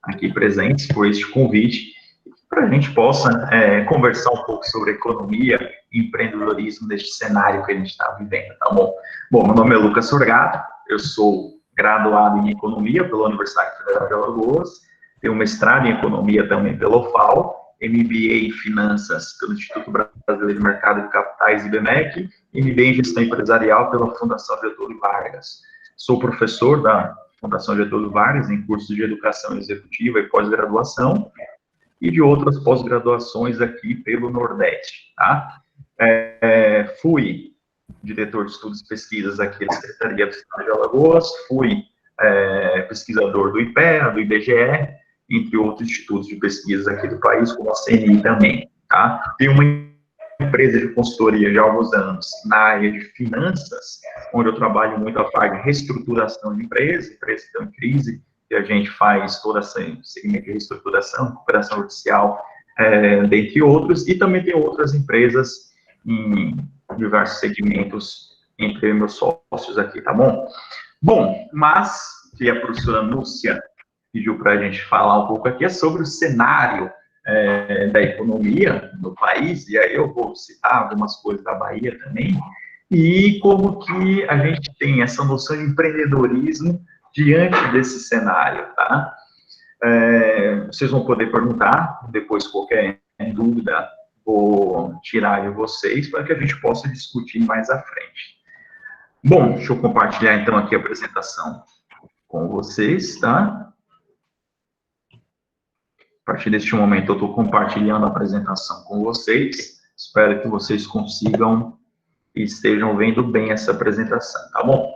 aqui presentes por este convite, para a gente possa conversar um pouco sobre economia e empreendedorismo neste cenário que a gente está vivendo, tá bom? Bom, meu nome é Lucas Sorgato, eu sou graduado em Economia pela Universidade Federal de Alagoas, tenho mestrado em Economia também pela UFAL, MBA em Finanças pelo Instituto Brasileiro de Mercado de Capitais, IBMEC, e MBA em Gestão Empresarial pela Fundação Getúlio Vargas. Sou professor da Fundação Getúlio Vargas em cursos de Educação Executiva e Pós-Graduação, e de outras pós-graduações aqui pelo Nordeste, tá? Fui diretor de estudos e pesquisas aqui da Secretaria do Estado de Alagoas, fui pesquisador do IPEA, do IBGE, entre outros institutos de pesquisa aqui do país, como a CNI também, tá? Tenho uma empresa de consultoria de alguns anos na área de finanças, onde eu trabalho muito a parte de reestruturação de empresas que estão em crise, e a gente faz todo esse segmento de reestruturação, recuperação judicial, dentre outros, e também tem outras empresas em diversos segmentos entre meus sócios aqui, tá bom? Bom, mas que a professora Núcia pediu para a gente falar um pouco aqui é sobre o cenário da economia no país, e aí eu vou citar algumas coisas da Bahia também, e como que a gente tem essa noção de empreendedorismo diante desse cenário, tá? Vocês vão poder perguntar, depois qualquer dúvida, vou tirar de vocês para que a gente possa discutir mais à frente. Bom, deixa eu compartilhar então aqui a apresentação com vocês, tá? A partir deste momento eu estou compartilhando a apresentação com vocês, espero que vocês consigam e estejam vendo bem essa apresentação, tá bom?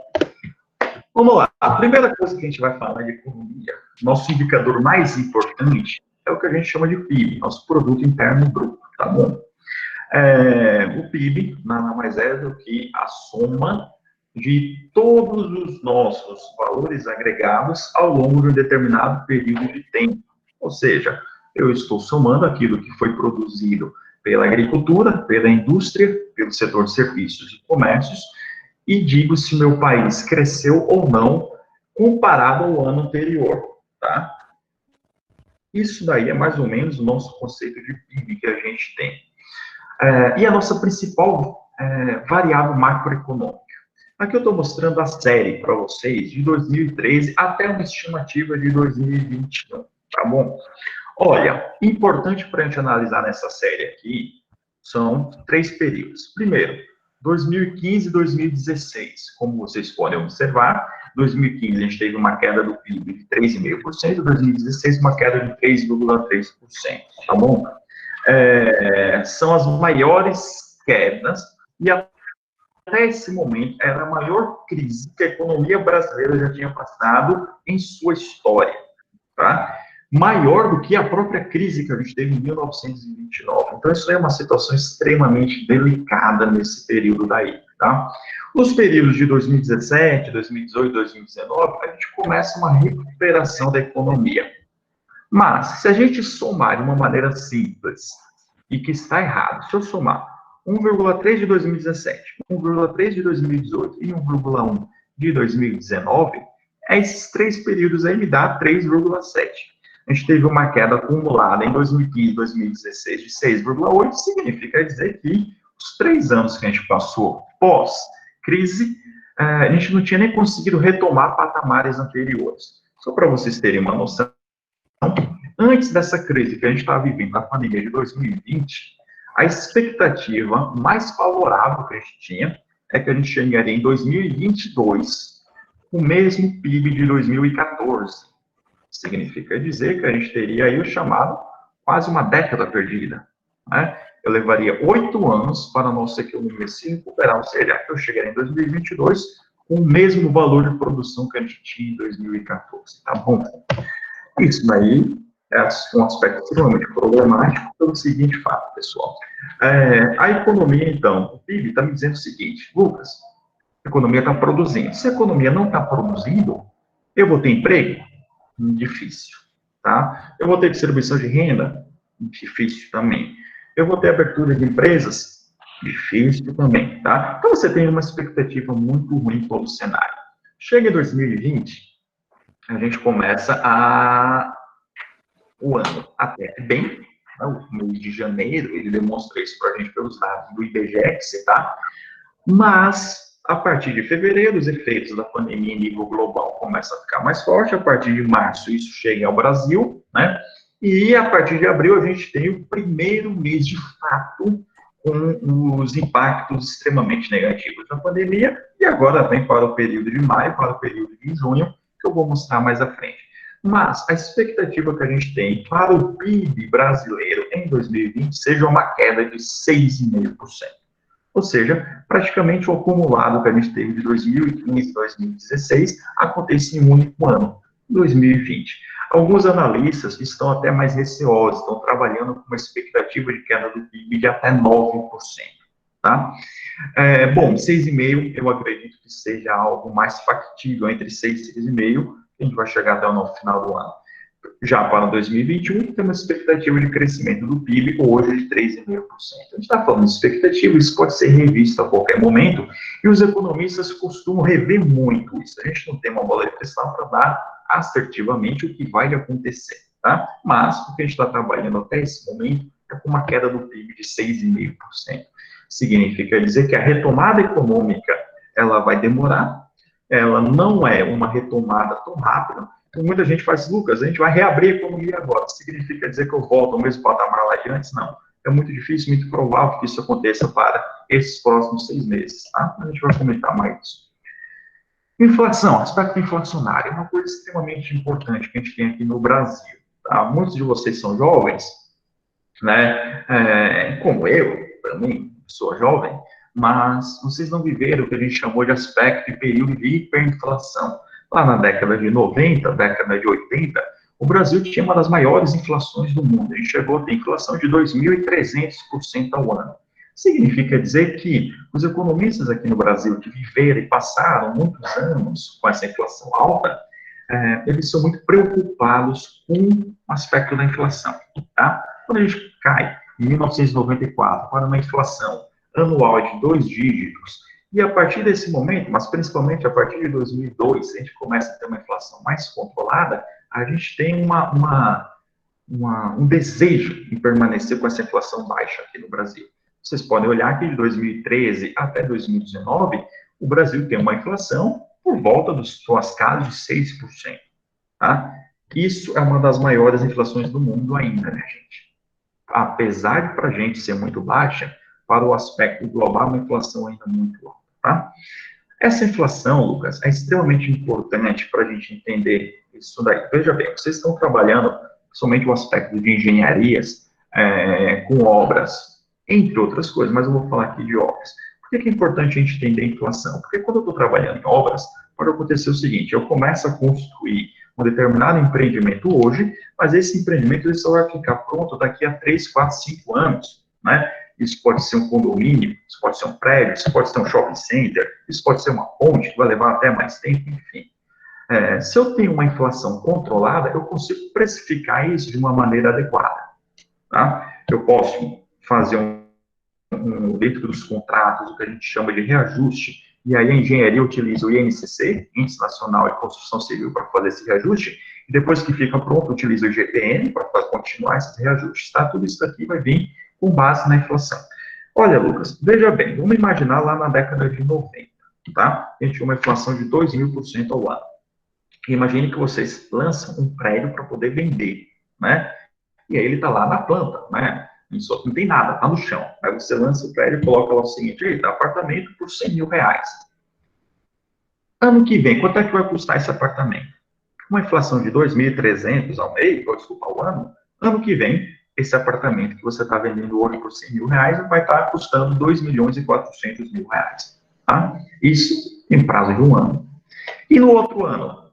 Vamos lá, a primeira coisa que a gente vai falar de economia, nosso indicador mais importante é o que a gente chama de PIB, nosso Produto Interno Bruto, tá bom? O PIB nada mais é do que a soma de todos os nossos valores agregados ao longo de um determinado período de tempo. Ou seja, eu estou somando aquilo que foi produzido pela agricultura, pela indústria, pelo setor de serviços e comércios, e digo se meu país cresceu ou não comparado ao ano anterior, tá? Isso daí é mais ou menos o nosso conceito de PIB que a gente tem. E a nossa principal variável macroeconômica. Aqui eu estou mostrando a série para vocês de 2013 até uma estimativa de 2021, tá bom? Olha, importante para a gente analisar nessa série aqui são 3 períodos. Primeiro, 2015 e 2016. Como vocês podem observar, 2015 a gente teve uma queda do PIB de 3,5%, 2016 uma queda de 3,3%, tá bom? São as maiores quedas e até esse momento era a maior crise que a economia brasileira já tinha passado em sua história, tá? Maior do que a própria crise que a gente teve em 1929. Então, isso é uma situação extremamente delicada nesse período daí, tá? Nos períodos de 2017, 2018, 2019, a gente começa uma recuperação da economia. Mas, se a gente somar de uma maneira simples, e que está errado, se eu somar 1,3 de 2017, 1,3 de 2018 e 1,1 de 2019, esses 3 períodos aí me dá 3,7. A gente teve uma queda acumulada em 2015 e 2016 de 6,8, significa dizer que os 3 anos que a gente passou pós-crise, a gente não tinha nem conseguido retomar patamares anteriores. Só para vocês terem uma noção, antes dessa crise que a gente estava vivendo, a pandemia de 2020, a expectativa mais favorável que a gente tinha é que a gente chegaria em 2022 com o mesmo PIB de 2014. Significa dizer que a gente teria aí o chamado quase uma década perdida, né? Eu levaria 8 anos para a nossa economia se recuperar, ou seja, eu chegaria em 2022 com o mesmo valor de produção que a gente tinha em 2014, tá bom? Isso daí é um aspecto extremamente problemático pelo seguinte fato, pessoal. A economia, então, o PIB está me dizendo o seguinte, Lucas, a economia está produzindo. Se a economia não está produzindo, eu vou ter emprego? Difícil, tá? Eu vou ter distribuição de renda? Difícil também. Eu vou ter abertura de empresas? Difícil também, tá? Então, você tem uma expectativa muito ruim pelo cenário. Chega em 2020, a gente começa a o ano até bem, né? O mês de janeiro, ele demonstra isso para a gente pelos dados do IBGE, que você tá, mas a partir de fevereiro, os efeitos da pandemia em nível global começam a ficar mais forte, a partir de março isso chega ao Brasil, né? E a partir de abril a gente tem o primeiro mês de fato com os impactos extremamente negativos da pandemia, e agora vem para o período de maio, para o período de junho, que eu vou mostrar mais à frente. Mas a expectativa que a gente tem para o PIB brasileiro em 2020 seja uma queda de 6,5%. Ou seja, praticamente o acumulado que a gente teve de 2015 e 2016 acontece em um único ano, 2020. Alguns analistas estão até mais receosos, estão trabalhando com uma expectativa de queda do PIB de até 9%. Tá? Bom, 6,5% eu acredito que seja algo mais factível, entre 6 e 6,5%, a gente vai chegar até o final do ano. Já para 2021, temos expectativa de crescimento do PIB hoje de 3,5%. A gente está falando de expectativa, isso pode ser revisto a qualquer momento, e os economistas costumam rever muito isso. A gente não tem uma bola de cristal para dar assertivamente o que vai acontecer, tá? Mas o que a gente está trabalhando até esse momento é com uma queda do PIB de 6,5%. Significa dizer que a retomada econômica, ela vai demorar, ela não é uma retomada tão rápida. Muita gente faz, Lucas, a gente vai reabrir a economia agora. Significa dizer que eu volto ao mesmo patamar lá de antes? Não. É muito difícil, muito provável que isso aconteça para esses próximos 6 meses, tá? A gente vai comentar mais isso. Inflação, aspecto inflacionário, é uma coisa extremamente importante que a gente tem aqui no Brasil, tá? Muitos de vocês são jovens, né? Como eu também sou jovem, mas vocês não viveram o que a gente chamou de aspecto e período de hiperinflação. Lá na década de 90, década de 80, o Brasil tinha uma das maiores inflações do mundo. A gente chegou a ter inflação de 2.300% ao ano. Significa dizer que os economistas aqui no Brasil que viveram e passaram muitos anos com essa inflação alta, eles são muito preocupados com o aspecto da inflação, tá? Quando a gente cai em 1994 para uma inflação anual de 2 dígitos, e a partir desse momento, mas principalmente a partir de 2002, a gente começa a ter uma inflação mais controlada, a gente tem um desejo em permanecer com essa inflação baixa aqui no Brasil. Vocês podem olhar que de 2013 até 2019, o Brasil tem uma inflação por volta das suas casas de 6%. Tá? Isso é uma das maiores inflações do mundo ainda, né, gente? Apesar de para a gente ser muito baixa, para o aspecto global, uma inflação ainda muito alta. Tá? Essa inflação, Lucas, é extremamente importante para a gente entender isso daí. Veja bem, vocês estão trabalhando somente o aspecto de engenharias com obras, entre outras coisas, mas eu vou falar aqui de obras. Por que é importante a gente entender a inflação? Porque quando eu estou trabalhando em obras, pode acontecer o seguinte, eu começo a construir um determinado empreendimento hoje, mas esse empreendimento ele só vai ficar pronto daqui a 3, 4, 5 anos, né? Isso pode ser um condomínio, isso pode ser um prédio, isso pode ser um shopping center, isso pode ser uma ponte que vai levar até mais tempo, enfim. Se eu tenho uma inflação controlada, eu consigo precificar isso de uma maneira adequada. Tá? Eu posso fazer dentro dos contratos, o que a gente chama de reajuste, e aí a engenharia utiliza o INCC, Índice Nacional de Construção Civil, para fazer esse reajuste, e depois que fica pronto, utiliza o IGPM para continuar esses reajustes. Tá? Tudo isso aqui vai vir com base na inflação. Olha, Lucas, veja bem, vamos imaginar lá na década de 90, tá? A gente tinha uma inflação de 2.000% ao ano. Imagine que vocês lançam um prédio para poder vender, né? E aí ele está lá na planta, né? Não tem nada, está no chão. Aí você lança o prédio e coloca lá o seguinte, eita, apartamento por 100 mil reais. Ano que vem, quanto é que vai custar esse apartamento? Uma inflação de 2.300 ao mês, ao ano, ano que vem, esse apartamento que você está vendendo hoje por 100 mil reais vai estar custando 2.400.000 reais. Tá? Isso em prazo de um ano. E no outro ano,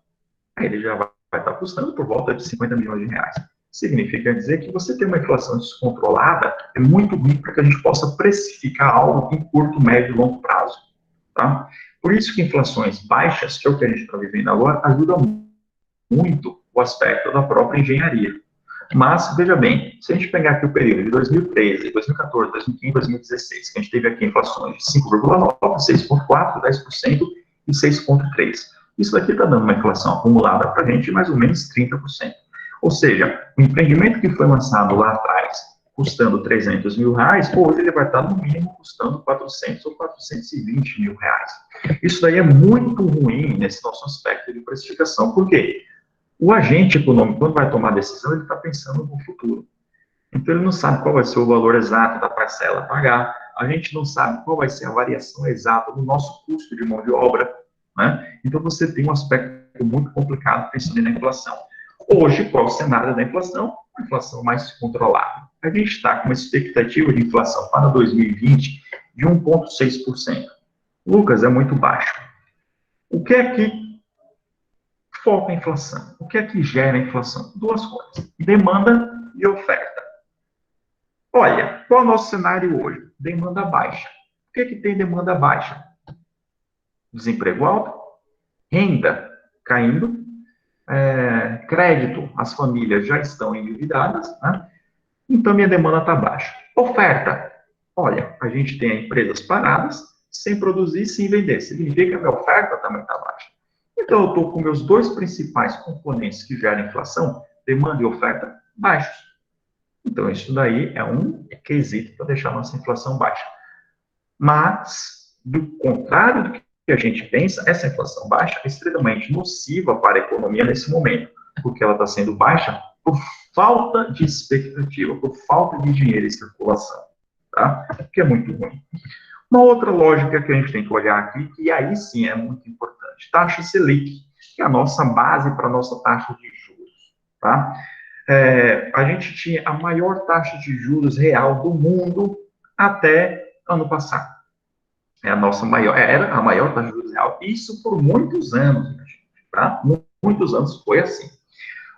aí ele já vai estar custando por volta de 50 milhões de reais. Significa dizer que você ter uma inflação descontrolada é muito ruim para que a gente possa precificar algo em curto, médio e longo prazo. Tá? Por isso que inflações baixas, que é o que a gente está vivendo agora, ajudam muito o aspecto da própria engenharia. Mas, veja bem, se a gente pegar aqui o período de 2013, 2014, 2015, 2016, que a gente teve aqui inflações de 5,9%, 6,4%, 10% e 6,3%. Isso daqui está dando uma inflação acumulada para a gente de mais ou menos 30%. Ou seja, o empreendimento que foi lançado lá atrás, custando 300 mil reais, hoje ele vai estar no mínimo custando 400 ou 420 mil reais. Isso daí é muito ruim nesse nosso aspecto de precificação. Por quê? O agente econômico, quando vai tomar decisão, ele está pensando no futuro. Então, ele não sabe qual vai ser o valor exato da parcela a pagar, a gente não sabe qual vai ser a variação exata do nosso custo de mão de obra, né? Então, você tem um aspecto muito complicado pensando na inflação. Hoje, qual é o cenário da inflação? Uma inflação mais controlada. A gente está com uma expectativa de inflação para 2020 de 1,6%. Lucas, é muito baixo. O que é que foca a inflação? O que é que gera a inflação? Duas coisas: demanda e oferta. Olha, qual é o nosso cenário hoje? Demanda baixa. O que é que tem demanda baixa? Desemprego alto, renda caindo, crédito, as famílias já estão endividadas, né? Então minha demanda está baixa. Oferta. Olha, a gente tem empresas paradas, sem produzir, sem vender. Significa que a minha oferta também está baixa. Então eu estou com meus dois principais componentes que geram inflação, demanda e oferta, baixos. Então, isso daí é um quesito para deixar a nossa inflação baixa. Mas, do contrário do que a gente pensa, essa inflação baixa é extremamente nociva para a economia nesse momento, porque ela está sendo baixa por falta de expectativa, por falta de dinheiro em circulação, tá? O que é muito ruim. Uma outra lógica que a gente tem que olhar aqui, que aí sim é muito importante, taxa Selic, que é a nossa base para a nossa taxa de juros, tá? A gente tinha a maior taxa de juros real do mundo até ano passado. É a nossa maior, era a maior taxa de juros real, isso por muitos anos, tá? Muitos anos foi assim.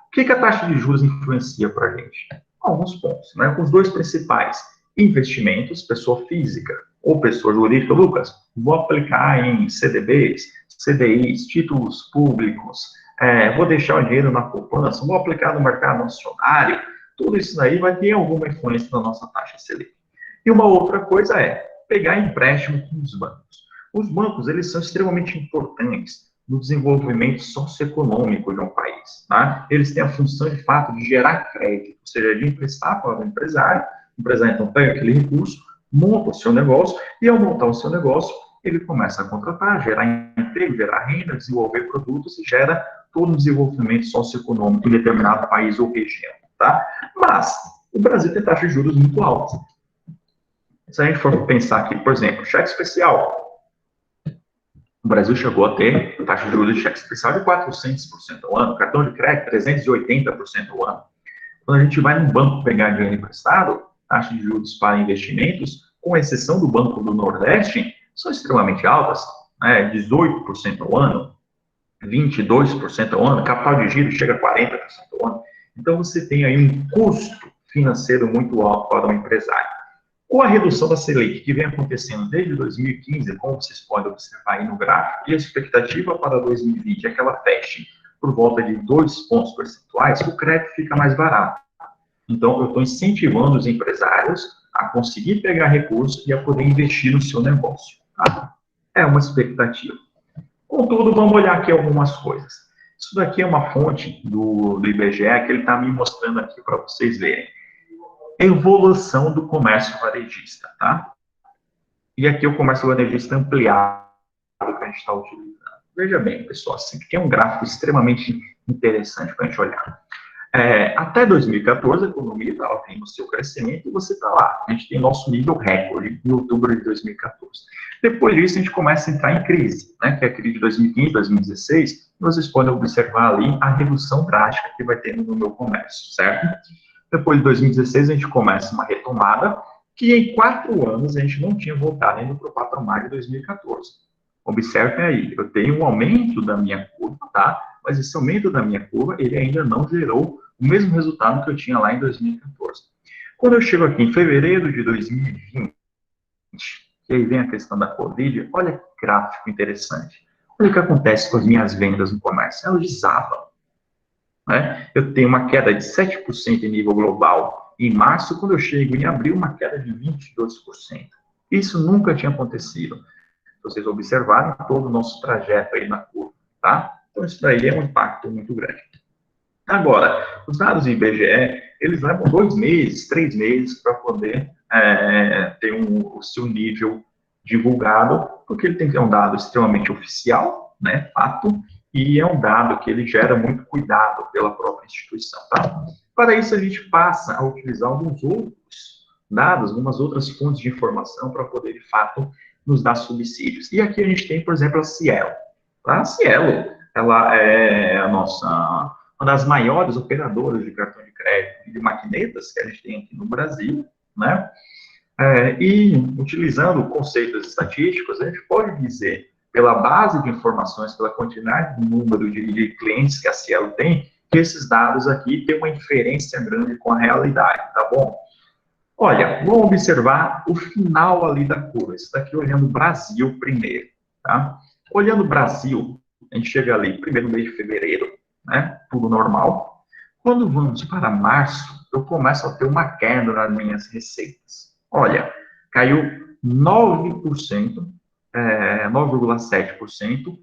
O que a taxa de juros influencia para a gente? Alguns pontos, né? Os dois principais: investimentos, pessoa física ou pessoa jurídica. Lucas, vou aplicar em CDBs, CDIs, títulos públicos, vou deixar o dinheiro na poupança, vou aplicar no mercado acionário. Tudo isso daí vai ter alguma influência na nossa taxa Selic. E uma outra coisa é pegar empréstimo com os bancos. Os bancos, eles são extremamente importantes no desenvolvimento socioeconômico de um país, tá? Eles têm a função, de fato, de gerar crédito, ou seja, de emprestar para o empresário então pega aquele recurso, monta o seu negócio, e ao montar o seu negócio, ele começa a contratar, gerar emprego, gerar renda, desenvolver produtos e gera todo o desenvolvimento socioeconômico em determinado país ou região, tá? Mas o Brasil tem taxas de juros muito altas. Se a gente for pensar aqui, por exemplo, cheque especial. O Brasil chegou a ter taxa de juros de cheque especial de 400% ao ano, cartão de crédito 380% ao ano. Quando a gente vai no banco pegar dinheiro emprestado, taxa de juros para investimentos, com exceção do Banco do Nordeste, são extremamente altas, né? 18% ao ano, 22% ao ano, capital de giro chega a 40% ao ano. Então, você tem aí um custo financeiro muito alto para o empresário. Com a redução da Selic, que vem acontecendo desde 2015, como vocês podem observar aí no gráfico, e a expectativa para 2020 é que ela feche por volta de 2 pontos percentuais, o crédito fica mais barato. Então, eu estou incentivando os empresários a conseguir pegar recursos e a poder investir no seu negócio. Tá? É uma expectativa. Contudo, vamos olhar aqui algumas coisas. Isso daqui é uma fonte do IBGE que ele está me mostrando aqui para vocês verem. Evolução do comércio varejista, tá? E aqui o comércio varejista ampliado que a gente está utilizando. Veja bem, pessoal, assim, que é um gráfico extremamente interessante para a gente olhar. Até 2014, a economia estava tendo o seu crescimento e você está lá. A gente tem nosso nível recorde em outubro de 2014. Depois disso, a gente começa a entrar em crise, né, que é a crise de 2015, 2016. E vocês podem observar ali a redução drástica que vai ter no meu comércio, certo? Depois de 2016, a gente começa uma retomada, que em 4 anos a gente não tinha voltado ainda para o patamar de 2014. Observem aí, eu tenho um aumento da minha curva, tá? Mas esse aumento da minha curva, ele ainda não gerou o mesmo resultado que eu tinha lá em 2014. Quando eu chego aqui em fevereiro de 2020, e aí vem a questão da Covid, olha que gráfico interessante. Olha o que acontece com as minhas vendas no comércio, elas desabam. Né? Eu tenho uma queda de 7% em nível global em março, quando eu chego em abril, uma queda de 22%. Isso nunca tinha acontecido. Vocês observaram todo o nosso trajeto aí na curva, tá? Então, isso daí é um impacto muito grande. Agora, os dados do IBGE, eles levam 2 meses, 3 meses para poder ter o seu nível divulgado, porque ele tem que ter um dado extremamente oficial, né, fato, e é um dado que ele gera muito cuidado pela própria instituição, tá? Para isso, a gente passa a utilizar alguns outros dados, algumas outras fontes de informação para poder, de fato, nos dar subsídios. E aqui a gente tem, por exemplo, a Cielo. A Cielo, ela é uma das maiores operadoras de cartão de crédito e de maquinetas que a gente tem aqui no Brasil, né? E utilizando conceitos estatísticos, a gente pode dizer, pela base de informações, pela quantidade de número de clientes que a Cielo tem, que esses dados aqui têm uma inferência grande com a realidade, tá bom? Olha, vamos observar o final ali da curva. Isso daqui olhando o Brasil primeiro, tá? Olhando o Brasil, a gente chega ali, primeiro mês de fevereiro, né? Tudo normal. Quando vamos para março, eu começo a ter uma queda nas minhas receitas. Olha, caiu 9%, 9,7%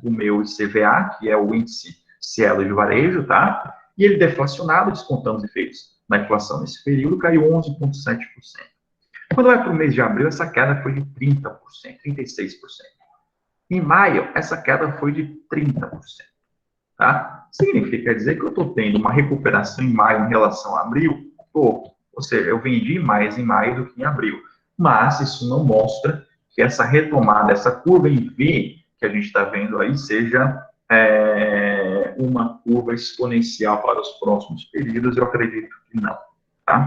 o meu ICVA, que é o índice Cielo de varejo, tá? E ele deflacionado, descontando os efeitos da inflação nesse período, caiu 11,7%. Quando vai para o mês de abril, essa queda foi de 30%, 36%. Em maio, essa queda foi de 30%. Tá? Significa dizer que eu estou tendo uma recuperação em maio em relação a abril? Ou seja, eu vendi mais em maio do que em abril. Mas isso não mostra que essa retomada, essa curva em V que a gente está vendo aí, seja uma curva exponencial para os próximos períodos. Eu acredito que não. Tá?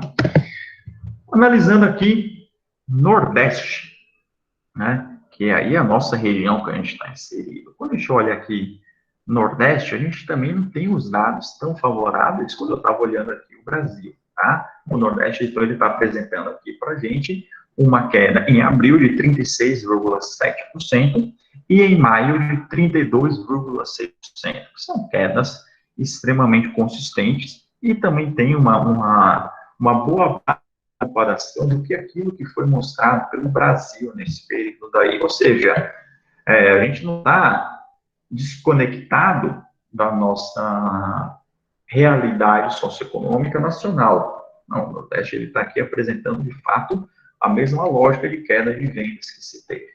Analisando aqui, Nordeste, né? Que é aí a nossa região que a gente está inserido. Quando a gente olha aqui Nordeste, a gente também não tem os dados tão favoráveis quando eu estava olhando aqui o Brasil, tá? O Nordeste, então, ele está apresentando aqui para a gente uma queda em abril de 36,7% e em maio de 32,6%. São quedas extremamente consistentes e também tem uma boa comparação do que aquilo que foi mostrado pelo Brasil nesse período aí. Ou seja, a gente não está desconectado da nossa realidade socioeconômica nacional. Não, o Nordeste está aqui apresentando, de fato, a mesma lógica de queda de vendas que se teve.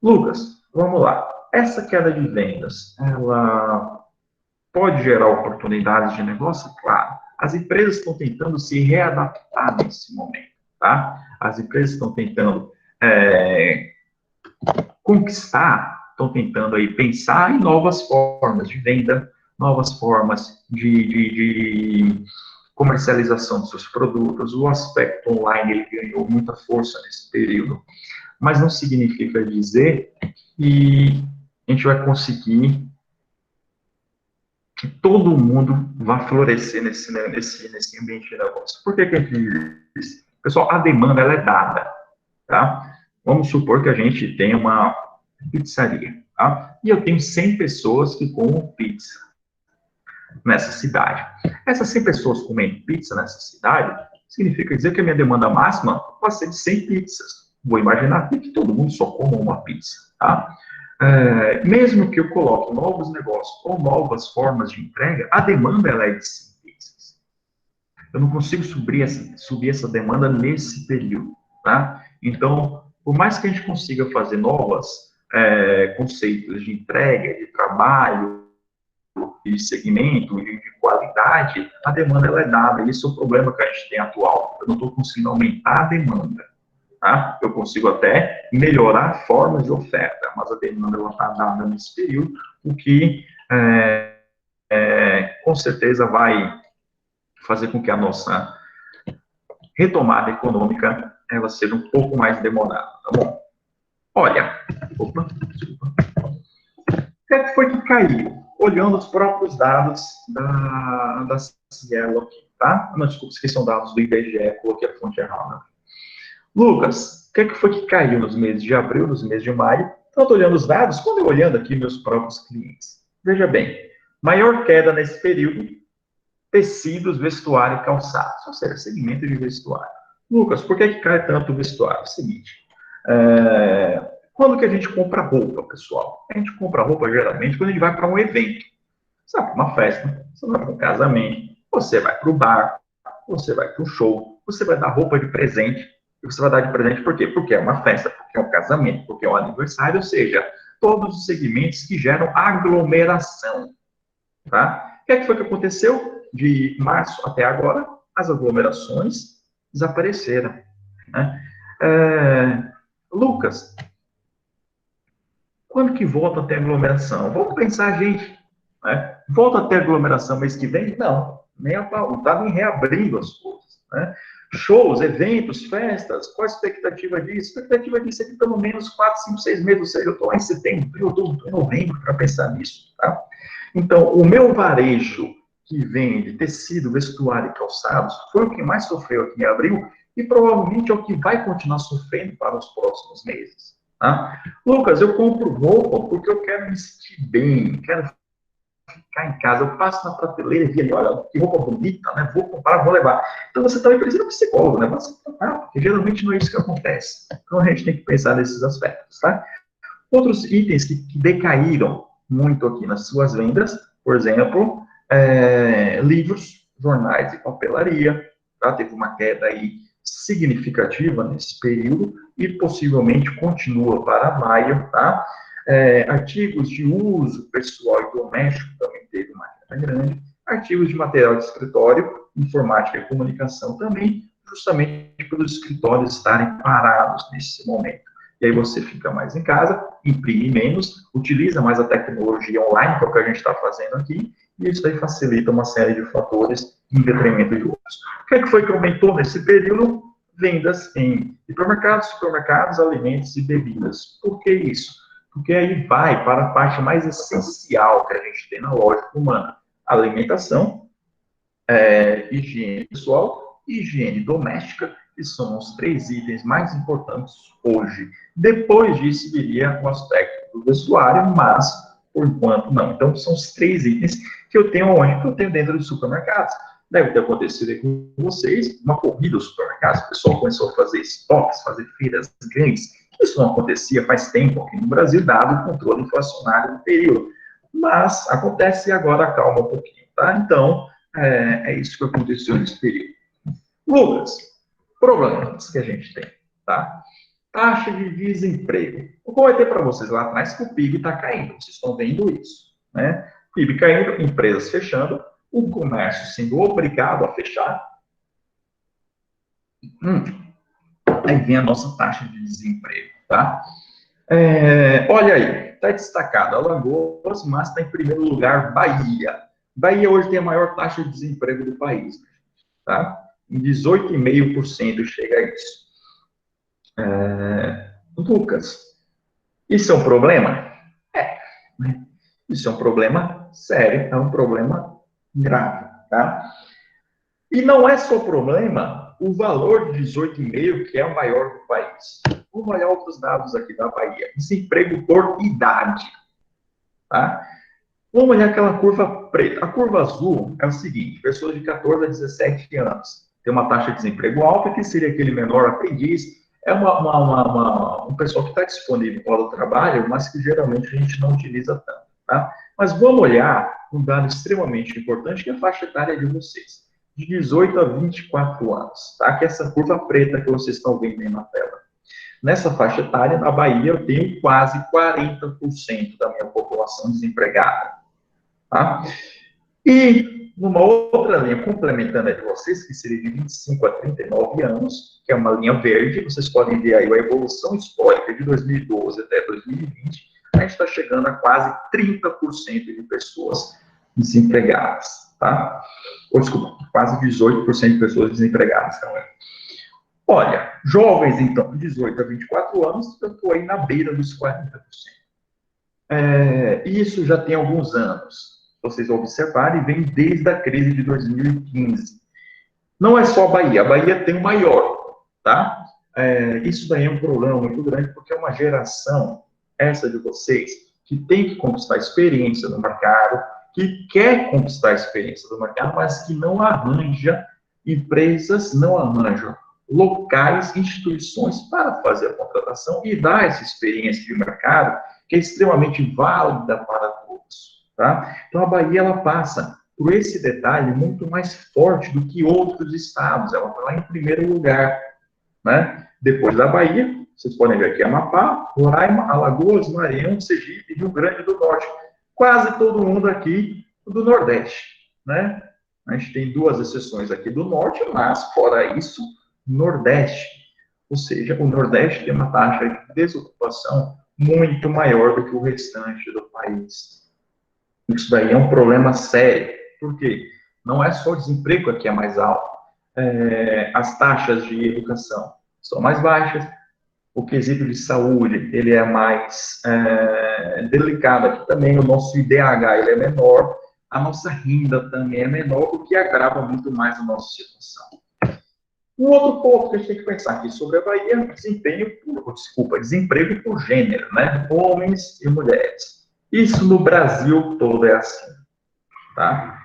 Lucas, vamos lá. Essa queda de vendas, ela pode gerar oportunidades de negócio? Claro. As empresas estão tentando se readaptar nesse momento, tá? As empresas estão tentando conquistar, estão tentando aí pensar em novas formas de venda, novas formas de comercialização dos seus produtos. O aspecto online ele ganhou muita força nesse período, mas não significa dizer que a gente vai conseguir que todo mundo vai florescer nesse ambiente de negócio. Por que a gente diz isso? Pessoal, a demanda ela é dada, tá? Vamos supor que a gente tem uma pizzaria, tá? E eu tenho 100 pessoas que comem pizza nessa cidade. Essas 100 pessoas comendo pizza nessa cidade, significa dizer que a minha demanda máxima vai ser de 100 pizzas. Vou imaginar que todo mundo só coma uma pizza, tá? Mesmo que eu coloque novos negócios ou novas formas de entrega, a demanda ela é de 100 pizzas. Eu não consigo subir essa demanda nesse período, tá? Então, por mais que a gente consiga fazer novos conceitos de entrega, de trabalho, de segmento, de qualidade, a demanda ela é dada. Esse é o problema que a gente tem atual. Eu não estou conseguindo aumentar a demanda. Tá? Eu consigo até melhorar formas de oferta, mas a demanda está dada nesse período, o que com certeza vai fazer com que a nossa retomada econômica ela seja um pouco mais demorada, tá bom? Olha, desculpa. O que foi que caiu? Olhando os próprios dados da Cielo aqui, tá? Não, desculpa, esqueci, são dados do IBGE, coloquei a fonte errada. Lucas, o que foi que caiu nos meses de abril, nos meses de maio? Então, estou olhando os dados, quando eu olhando aqui meus próprios clientes. Veja bem, maior queda nesse período, tecidos, vestuário e calçados, ou seja, segmento de vestuário. Lucas, por que cai tanto o vestuário? É o seguinte, quando que a gente compra roupa, pessoal? A gente compra roupa, geralmente, quando a gente vai para um evento. Você vai para uma festa, você vai para um casamento, você vai para o bar, você vai para o show, você vai dar roupa de presente. E você vai dar de presente por quê? Porque é uma festa, porque é um casamento, porque é um aniversário, ou seja, todos os segmentos que geram aglomeração. Tá? O que foi que aconteceu? De março até agora, as aglomerações desapareceram. Né? Lucas, quando que volta a ter aglomeração? Vamos pensar, gente. Né? Volta a ter aglomeração mês que vem? Não, nem a pau. Estava reabrindo as coisas. Né? Shows, eventos, festas, qual a expectativa disso? A expectativa disso é que pelo menos 4, 5, 6 meses, ou seja, eu estou em setembro, eu estou em novembro para pensar nisso. Tá? Então, o meu varejo que vende tecido, vestuário e calçados foi o que mais sofreu aqui em abril e provavelmente é o que vai continuar sofrendo para os próximos meses. Tá? Lucas, eu compro roupa porque eu quero me sentir bem, quero ficar em casa, eu passo na prateleira e vi ali, olha, que roupa bonita, né? Vou comprar, vou levar. Então você também precisa de um psicólogo, né? Você tratar, porque geralmente não é isso que acontece. Então a gente tem que pensar nesses aspectos, tá? Outros itens que decaíram muito aqui nas suas vendas, por exemplo, livros, jornais e papelaria, tá? Teve uma queda aí significativa nesse período e possivelmente continua para maio, tá? Artigos de uso pessoal e doméstico também teve uma queda grande, artigos de material de escritório, informática e comunicação também, justamente pelos escritórios estarem parados nesse momento. E aí você fica mais em casa, imprime menos, utiliza mais a tecnologia online, que é o que a gente está fazendo aqui, e isso aí facilita uma série de fatores em detrimento de outros. O que foi que aumentou nesse período? Vendas em hipermercados, supermercados, alimentos e bebidas. Por que isso? Porque aí vai para a parte mais essencial que a gente tem na lógica humana. Alimentação, higiene pessoal e higiene doméstica, que são os 3 itens mais importantes hoje. Depois disso viria o aspecto do vestuário, mas, por enquanto, não. Então, são os 3 itens que eu tenho onde? Que eu tenho dentro dos supermercados. Deve ter acontecido aí com vocês, uma corrida aos supermercados, o pessoal começou a fazer estoques, fazer feiras grandes. Isso não acontecia faz tempo aqui no Brasil, dado o controle inflacionário do período. Mas acontece e agora calma um pouquinho, tá? Então, é isso que aconteceu nesse período. Lucas, problemas que a gente tem, tá? Taxa de desemprego. Eu comentei para vocês lá atrás que o PIB está caindo, vocês estão vendo isso, né? PIB caindo, empresas fechando, o comércio sendo obrigado a fechar. Aí vem a nossa taxa de desemprego, tá? Olha aí, está destacado Alagoas, mas está em primeiro lugar Bahia. Bahia hoje tem a maior taxa de desemprego do país, tá? Em 18,5% chega a isso. Lucas, isso é um problema? Né? Isso é um problema sério, é um problema grave, tá? E não é só problema o valor de 18,5, que é o maior do país. Vamos olhar outros dados aqui da Bahia. Desemprego por idade, tá? Vamos olhar aquela curva preta. A curva azul é o seguinte, pessoas de 14 a 17 anos. Tem uma taxa de desemprego alta, que seria aquele menor aprendiz. É um pessoal que está disponível para o trabalho, mas que geralmente a gente não utiliza tanto. Tá? Mas vamos olhar um dado extremamente importante, que é a faixa etária de vocês. De 18 a 24 anos. Tá? Que é essa curva preta que vocês estão vendo aí na tela. Nessa faixa etária, na Bahia, eu tenho quase 40% da minha população desempregada. Tá? E numa outra linha, complementando a de vocês, que seria de 25 a 39 anos, que é uma linha verde, vocês podem ver aí a evolução histórica de 2012 até 2020, a gente está chegando a quase 30% de pessoas desempregadas, tá? Ou, desculpa, quase 18% de pessoas desempregadas, então Olha, jovens, então, de 18 a 24 anos, eu estou aí na beira dos 40%. Isso já tem alguns anos. Vocês observarem, vem desde a crise de 2015. Não é só a Bahia tem o maior, tá? Isso daí é um problema muito grande, porque é uma geração, essa de vocês, que tem que conquistar experiência no mercado, que quer conquistar experiência no mercado, mas que não arranja empresas, não arranjam locais, instituições para fazer a contratação e dar essa experiência de mercado que é extremamente válida para todos. tá? Então, a Bahia, ela passa por esse detalhe muito mais forte do que outros estados. Ela está lá em primeiro lugar, né? Depois da Bahia, vocês podem ver aqui Amapá, Roraima, Alagoas, Maranhão, Sergipe e Rio Grande do Norte. Quase todo mundo aqui do Nordeste, né? A gente tem 2 exceções aqui do Norte, mas, fora isso, Nordeste. Ou seja, o Nordeste tem uma taxa de desocupação muito maior do que o restante do país. Isso daí é um problema sério. Por quê? Não é só o desemprego aqui é mais alto. As taxas de educação são mais baixas, o quesito de saúde ele é mais delicado aqui também, o nosso IDH ele é menor, a nossa renda também é menor, o que agrava muito mais a nossa situação. Um outro ponto que a gente tem que pensar aqui sobre a Bahia, desemprego por gênero, né? Homens e mulheres. Isso no Brasil todo é assim, tá?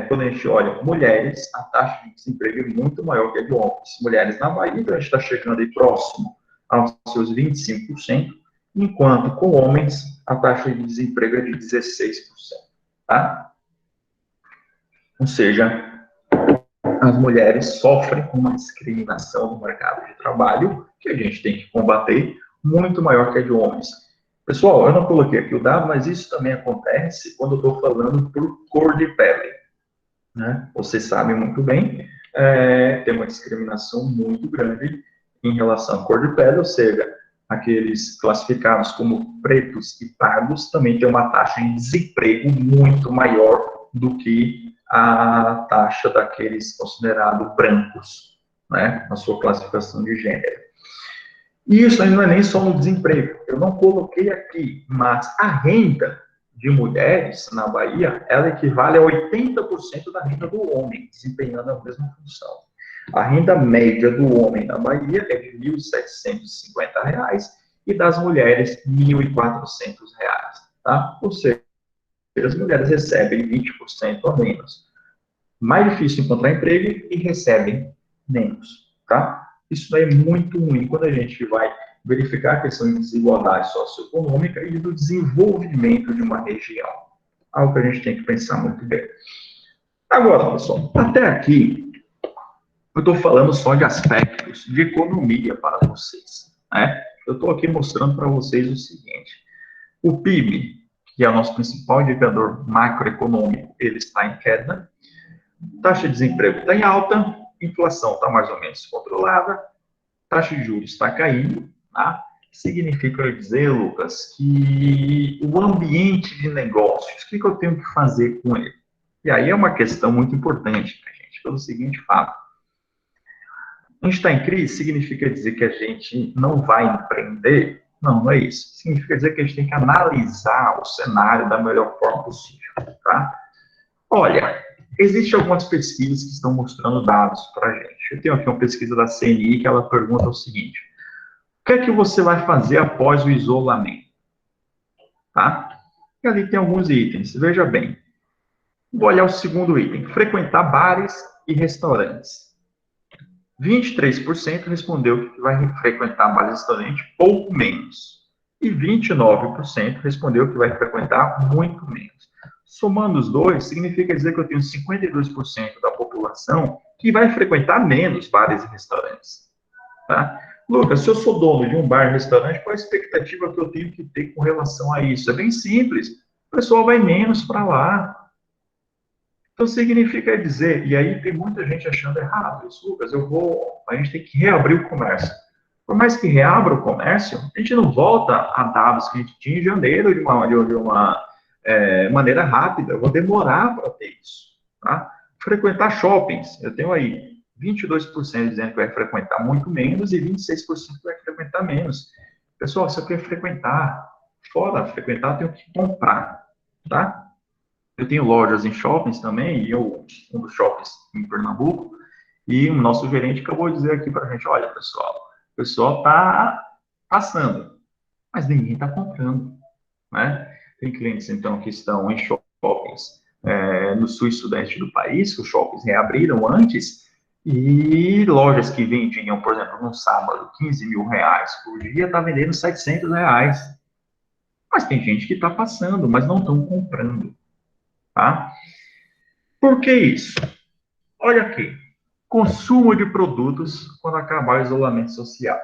Quando a gente olha mulheres, a taxa de desemprego é muito maior que a de homens. Mulheres na Bahia, então a gente está chegando aí próximo aos seus 25%, enquanto com homens a taxa de desemprego é de 16%, tá? Ou seja, as mulheres sofrem uma discriminação no mercado de trabalho que a gente tem que combater muito maior que a de homens. Pessoal, eu não coloquei aqui o dado, mas isso também acontece quando eu estou falando por cor de pele, né? Vocês sabem muito bem, tem uma discriminação muito grande em relação à cor de pele, ou seja, aqueles classificados como pretos e pardos também tem uma taxa de desemprego muito maior do que a taxa daqueles considerados brancos, né, na sua classificação de gênero. E isso ainda não é nem só no desemprego, eu não coloquei aqui, mas a renda de mulheres na Bahia, ela equivale a 80% da renda do homem, desempenhando a mesma função. A renda média do homem na Bahia é de R$ 1.750 e das mulheres R$ 1.400, tá? Ou seja, as mulheres recebem 20% a menos. Mais difícil encontrar emprego e recebem menos, tá? Isso daí é muito ruim quando a gente vai verificar a questão de desigualdade socioeconômica e do desenvolvimento de uma região. Algo que a gente tem que pensar muito bem. Agora, pessoal, até aqui, eu estou falando só de aspectos de economia para vocês, né? Eu estou aqui mostrando para vocês o seguinte: o PIB, que é o nosso principal indicador macroeconômico, ele está em queda, taxa de desemprego está em alta, inflação está mais ou menos controlada, taxa de juros está caindo, tá? Significa dizer, Lucas, que o ambiente de negócios, o que eu tenho que fazer com ele? E aí é uma questão muito importante, né, gente, pelo seguinte fato. A gente está em crise, significa dizer que a gente não vai empreender? Não, não é isso. Significa dizer que a gente tem que analisar o cenário da melhor forma possível, tá? Olha, existem algumas pesquisas que estão mostrando dados para a gente. Eu tenho aqui uma pesquisa da CNI que ela pergunta o seguinte: o que é que você vai fazer após o isolamento? Tá? E ali tem alguns itens, veja bem. Vou olhar o segundo item: frequentar bares e restaurantes. 23% respondeu que vai frequentar bares e restaurantes pouco menos. E 29% respondeu que vai frequentar muito menos. Somando os dois, significa dizer que eu tenho 52% da população que vai frequentar menos bares e restaurantes. Tá? Lucas, se eu sou dono de um bar e restaurante, qual a expectativa que eu tenho que ter com relação a isso? É bem simples. O pessoal vai menos para lá. Então, significa dizer, e aí tem muita gente achando errado isso, Lucas, a gente tem que reabrir o comércio. Por mais que reabra o comércio, a gente não volta a dados que a gente tinha em janeiro de uma maneira rápida. Eu vou demorar para ter isso. Tá? Frequentar shoppings, eu tenho aí 22% dizendo que vai frequentar muito menos e 26% que vai frequentar menos. Pessoal, se eu quero frequentar, fora frequentar, eu tenho que comprar, tá? Eu tenho lojas em shoppings também, e um dos shoppings em Pernambuco, e o nosso gerente acabou de dizer aqui para a gente: olha, pessoal, o pessoal está passando, mas ninguém está comprando, né? Tem clientes, então, que estão em shoppings no sul e sudeste do país, que os shoppings reabriram antes, e lojas que vendiam, por exemplo, no sábado, R$ 15.000 por dia, está vendendo R$ 700. Mas tem gente que está passando, mas não estão comprando, tá? Por que isso? Olha aqui, consumo de produtos quando acabar o isolamento social.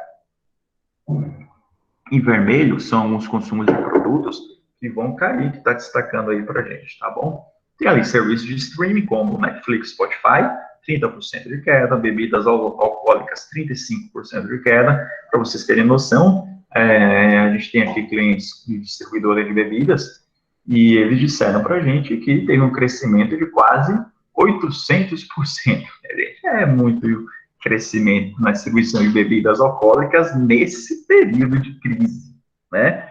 Em vermelho são os consumos de produtos que vão cair, que está destacando aí para a gente, tá bom? Tem ali serviços de streaming, como Netflix, Spotify, 30% de queda, bebidas alcoólicas, 35% de queda. Para vocês terem noção, a gente tem aqui clientes de distribuidora de bebidas, e eles disseram para a gente que teve um crescimento de quase 800%. É muito crescimento na distribuição de bebidas alcoólicas nesse período de crise, né?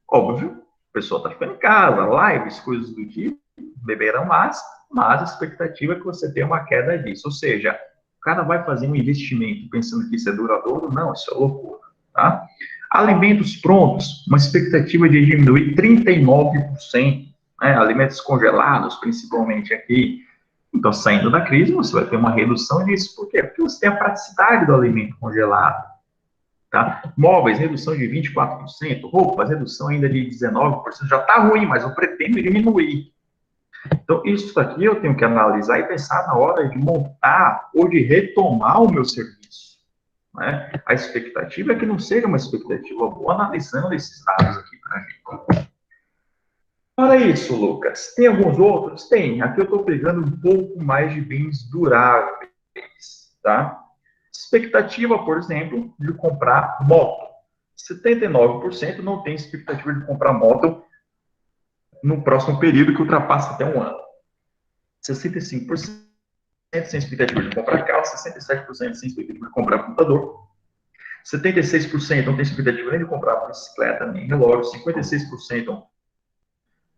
Óbvio, a pessoa está ficando em casa, lives, coisas do tipo, beberão mais, mas a expectativa é que você tenha uma queda disso. Ou seja, o cara vai fazer um investimento pensando que isso é duradouro? Não, isso é loucura, tá? Alimentos prontos, uma expectativa de diminuir 39%, né? Alimentos congelados, principalmente aqui. Então, saindo da crise, você vai ter uma redução disso. Por quê? Porque você tem a praticidade do alimento congelado. Tá? Móveis, redução de 24%. Roupas, redução ainda de 19%. Já está ruim, mas eu pretendo diminuir. Então, isso aqui eu tenho que analisar e pensar na hora de montar ou de retomar o meu serviço. Né? A expectativa é que não seja uma expectativa boa, analisando esses dados aqui para a gente. Para isso, Lucas, tem alguns outros? Tem. Aqui eu estou pegando um pouco mais de bens duráveis, tá? Expectativa, por exemplo, de comprar moto. 79% não tem expectativa de comprar moto no próximo período que ultrapassa até um ano. 65% sem expectativa de comprar carro, 67% sem expectativa de comprar computador, 76% não tem expectativa nem de comprar bicicleta, nem relógio, 56%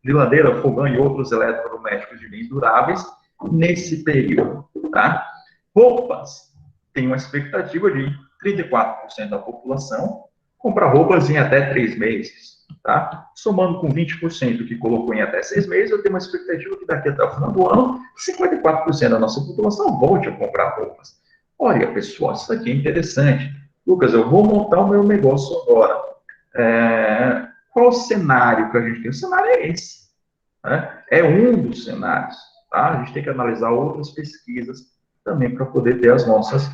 geladeira, fogão e outros eletrodomésticos de bens duráveis nesse período, tá? Roupas, tem uma expectativa de 34% da população comprar roupas em até 3 meses, tá? Somando com 20% que colocou em até 6 meses, eu tenho uma expectativa que daqui até o final do ano, 54% da nossa população volte a comprar roupas. Olha, pessoal, isso aqui é interessante. Lucas, eu vou montar o meu negócio agora. Qual o cenário que a gente tem? O cenário é esse. Né? É um dos cenários. Tá? A gente tem que analisar outras pesquisas também para poder ter as nossas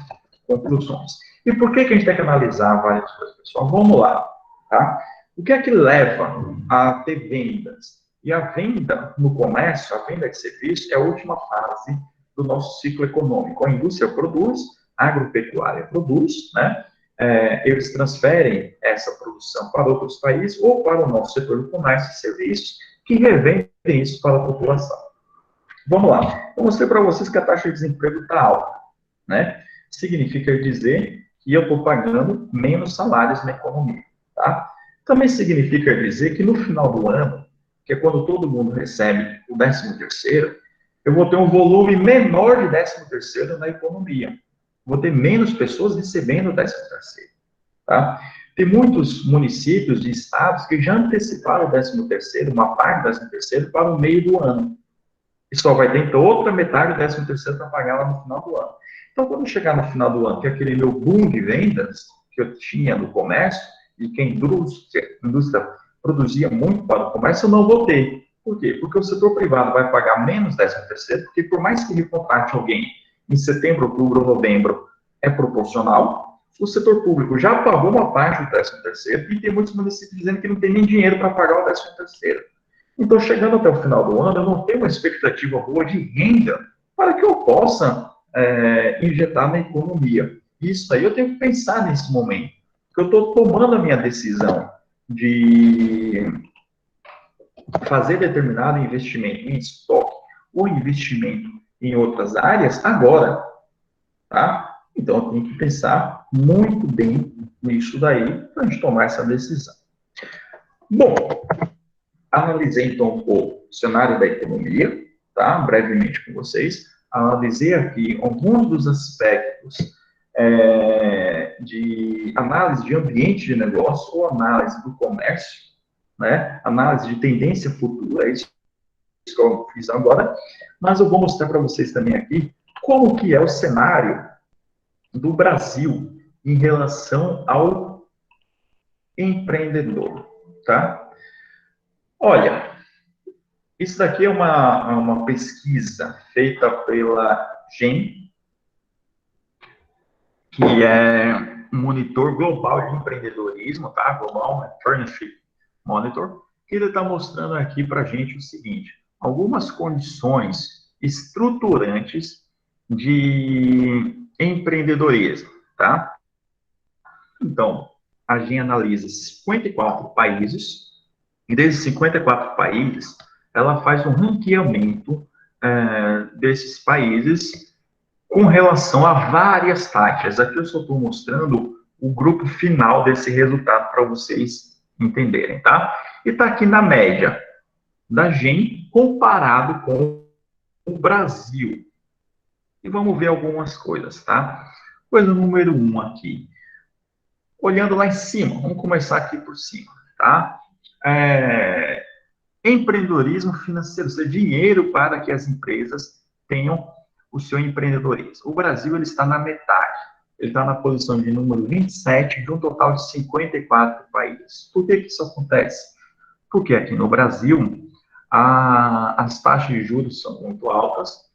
conclusões. E por que a gente tem que analisar várias coisas, pessoal? Vamos lá. Tá? O que é que leva a ter vendas? E a venda no comércio, a venda de serviço, é a última fase do nosso ciclo econômico. A indústria produz, a agropecuária produz, né? Eles transferem essa produção para outros países ou para o nosso setor de comércio e serviços, que revendem isso para a população. Vamos lá. Eu mostrei para vocês que a taxa de desemprego está alta, né? Significa dizer que eu estou pagando menos salários na economia, tá? Também significa dizer que no final do ano, que é quando todo mundo recebe o 13º, eu vou ter um volume menor de 13º na economia. Vou ter menos pessoas recebendo o 13º, tá? Tem muitos municípios e estados que já anteciparam o 13º, uma parte do 13º, para o meio do ano. E só vai ter, então, outra metade do 13º para pagar lá no final do ano. Então, quando chegar no final do ano, que é aquele meu boom de vendas que eu tinha no comércio, e que a indústria produzia muito para o comércio, eu não vou ter. Por quê? Porque o setor privado vai pagar menos 13º, porque por mais que ele contrate alguém em setembro, outubro ou novembro, é proporcional. O setor público já pagou uma parte do 13º, e tem muitos municípios dizendo que não tem nem dinheiro para pagar o 13º. Então, chegando até o final do ano, eu não tenho uma expectativa boa de renda para que eu possa injetar na economia. Isso aí eu tenho que pensar nesse momento. Porque eu estou tomando a minha decisão de fazer determinado investimento em estoque ou investimento em outras áreas agora, tá? Então, eu tenho que pensar muito bem nisso daí para a gente tomar essa decisão. Bom, analisei, então, o cenário da economia, tá? Brevemente com vocês. Analisei aqui alguns dos aspectos de análise de ambiente de negócio ou análise do comércio, né? Análise de tendência futura, isso que eu fiz agora. Mas eu vou mostrar para vocês também aqui como que é o cenário do Brasil em relação ao empreendedor, tá? Olha, isso daqui é uma pesquisa feita pela GEM, que é um monitor global de empreendedorismo, tá? Global Partnership Monitor, que ele está mostrando aqui para a gente o seguinte: algumas condições estruturantes de empreendedorismo, tá? Então, a GEM analisa 54 países, e desses 54 países, ela faz um ranqueamento desses países com relação a várias taxas. Aqui eu só estou mostrando o grupo final desse resultado para vocês entenderem, tá? E está aqui na média da GEM comparado com o Brasil. E vamos ver algumas coisas, tá? Coisa número 1 aqui. Olhando lá em cima, vamos começar aqui por cima, tá? Empreendedorismo financeiro, ou seja, dinheiro para que as empresas tenham o seu empreendedorismo. O Brasil ele está na metade. Ele está na posição de número 27 de um total de 54 países. Por que isso acontece? Porque aqui no Brasil, as taxas de juros são muito altas,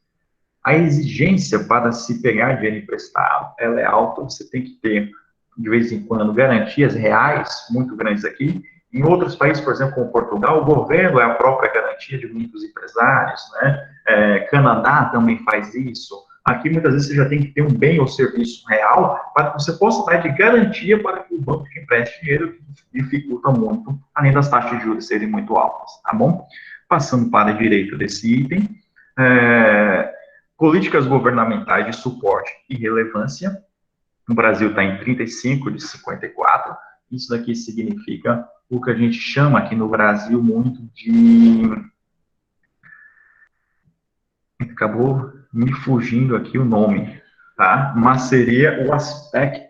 a exigência para se pegar dinheiro emprestado, ela é alta, você tem que ter, de vez em quando, garantias reais muito grandes aqui. Em outros países, por exemplo, como Portugal, o governo é a própria garantia de muitos empresários, né? Canadá também faz isso. Aqui, muitas vezes, você já tem que ter um bem ou serviço real para que você possa dar de garantia para que o banco te empreste dinheiro, que dificulta muito, além das taxas de juros serem muito altas, tá bom? Passando para a direita desse item, políticas governamentais de suporte e relevância. O Brasil está em 35 de 54. Isso daqui significa o que a gente chama aqui no Brasil muito de... Acabou me fugindo aqui o nome, tá? Mas seria o aspecto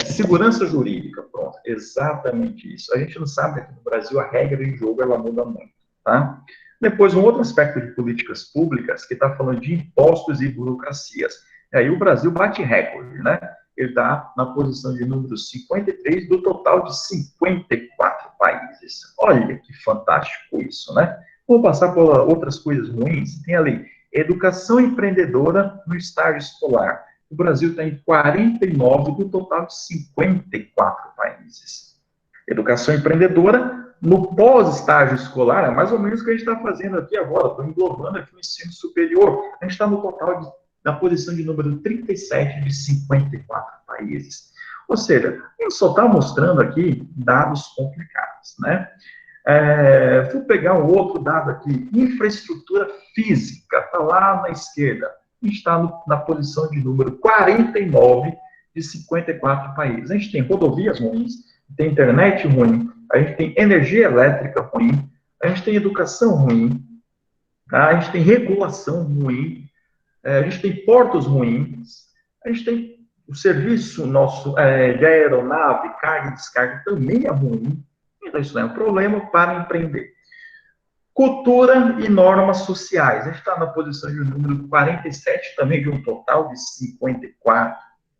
segurança jurídica, pronto, exatamente isso. A gente não sabe que no Brasil a regra de jogo ela muda muito, tá? Depois, um outro aspecto de políticas públicas que está falando de impostos e burocracias. E aí o Brasil bate recorde, né? Ele está na posição de número 53 do total de 54 países. Olha que fantástico isso, né? Vou passar por outras coisas ruins. Tem ali, educação empreendedora no estágio escolar. O Brasil está em 49 do total de 54 países. Educação empreendedora no pós-estágio escolar, é mais ou menos o que a gente está fazendo aqui agora, estou englobando aqui o ensino superior. A gente está no total na posição de número 37 de 54 países. Ou seja, a gente só está mostrando aqui dados complicados, né? Vou pegar um outro dado aqui, infraestrutura física, está lá na esquerda. A gente está na posição de número 49 de 54 países. A gente tem rodovias ruins, tem internet ruim, a gente tem energia elétrica ruim, a gente tem educação ruim, tá? A gente tem regulação ruim, a gente tem portos ruins, a gente tem o serviço nosso de aeronave, carga e descarga também é ruim. Então, isso é um problema para empreender. Cultura e normas sociais. A gente está na posição de número 47, também de um total de 54,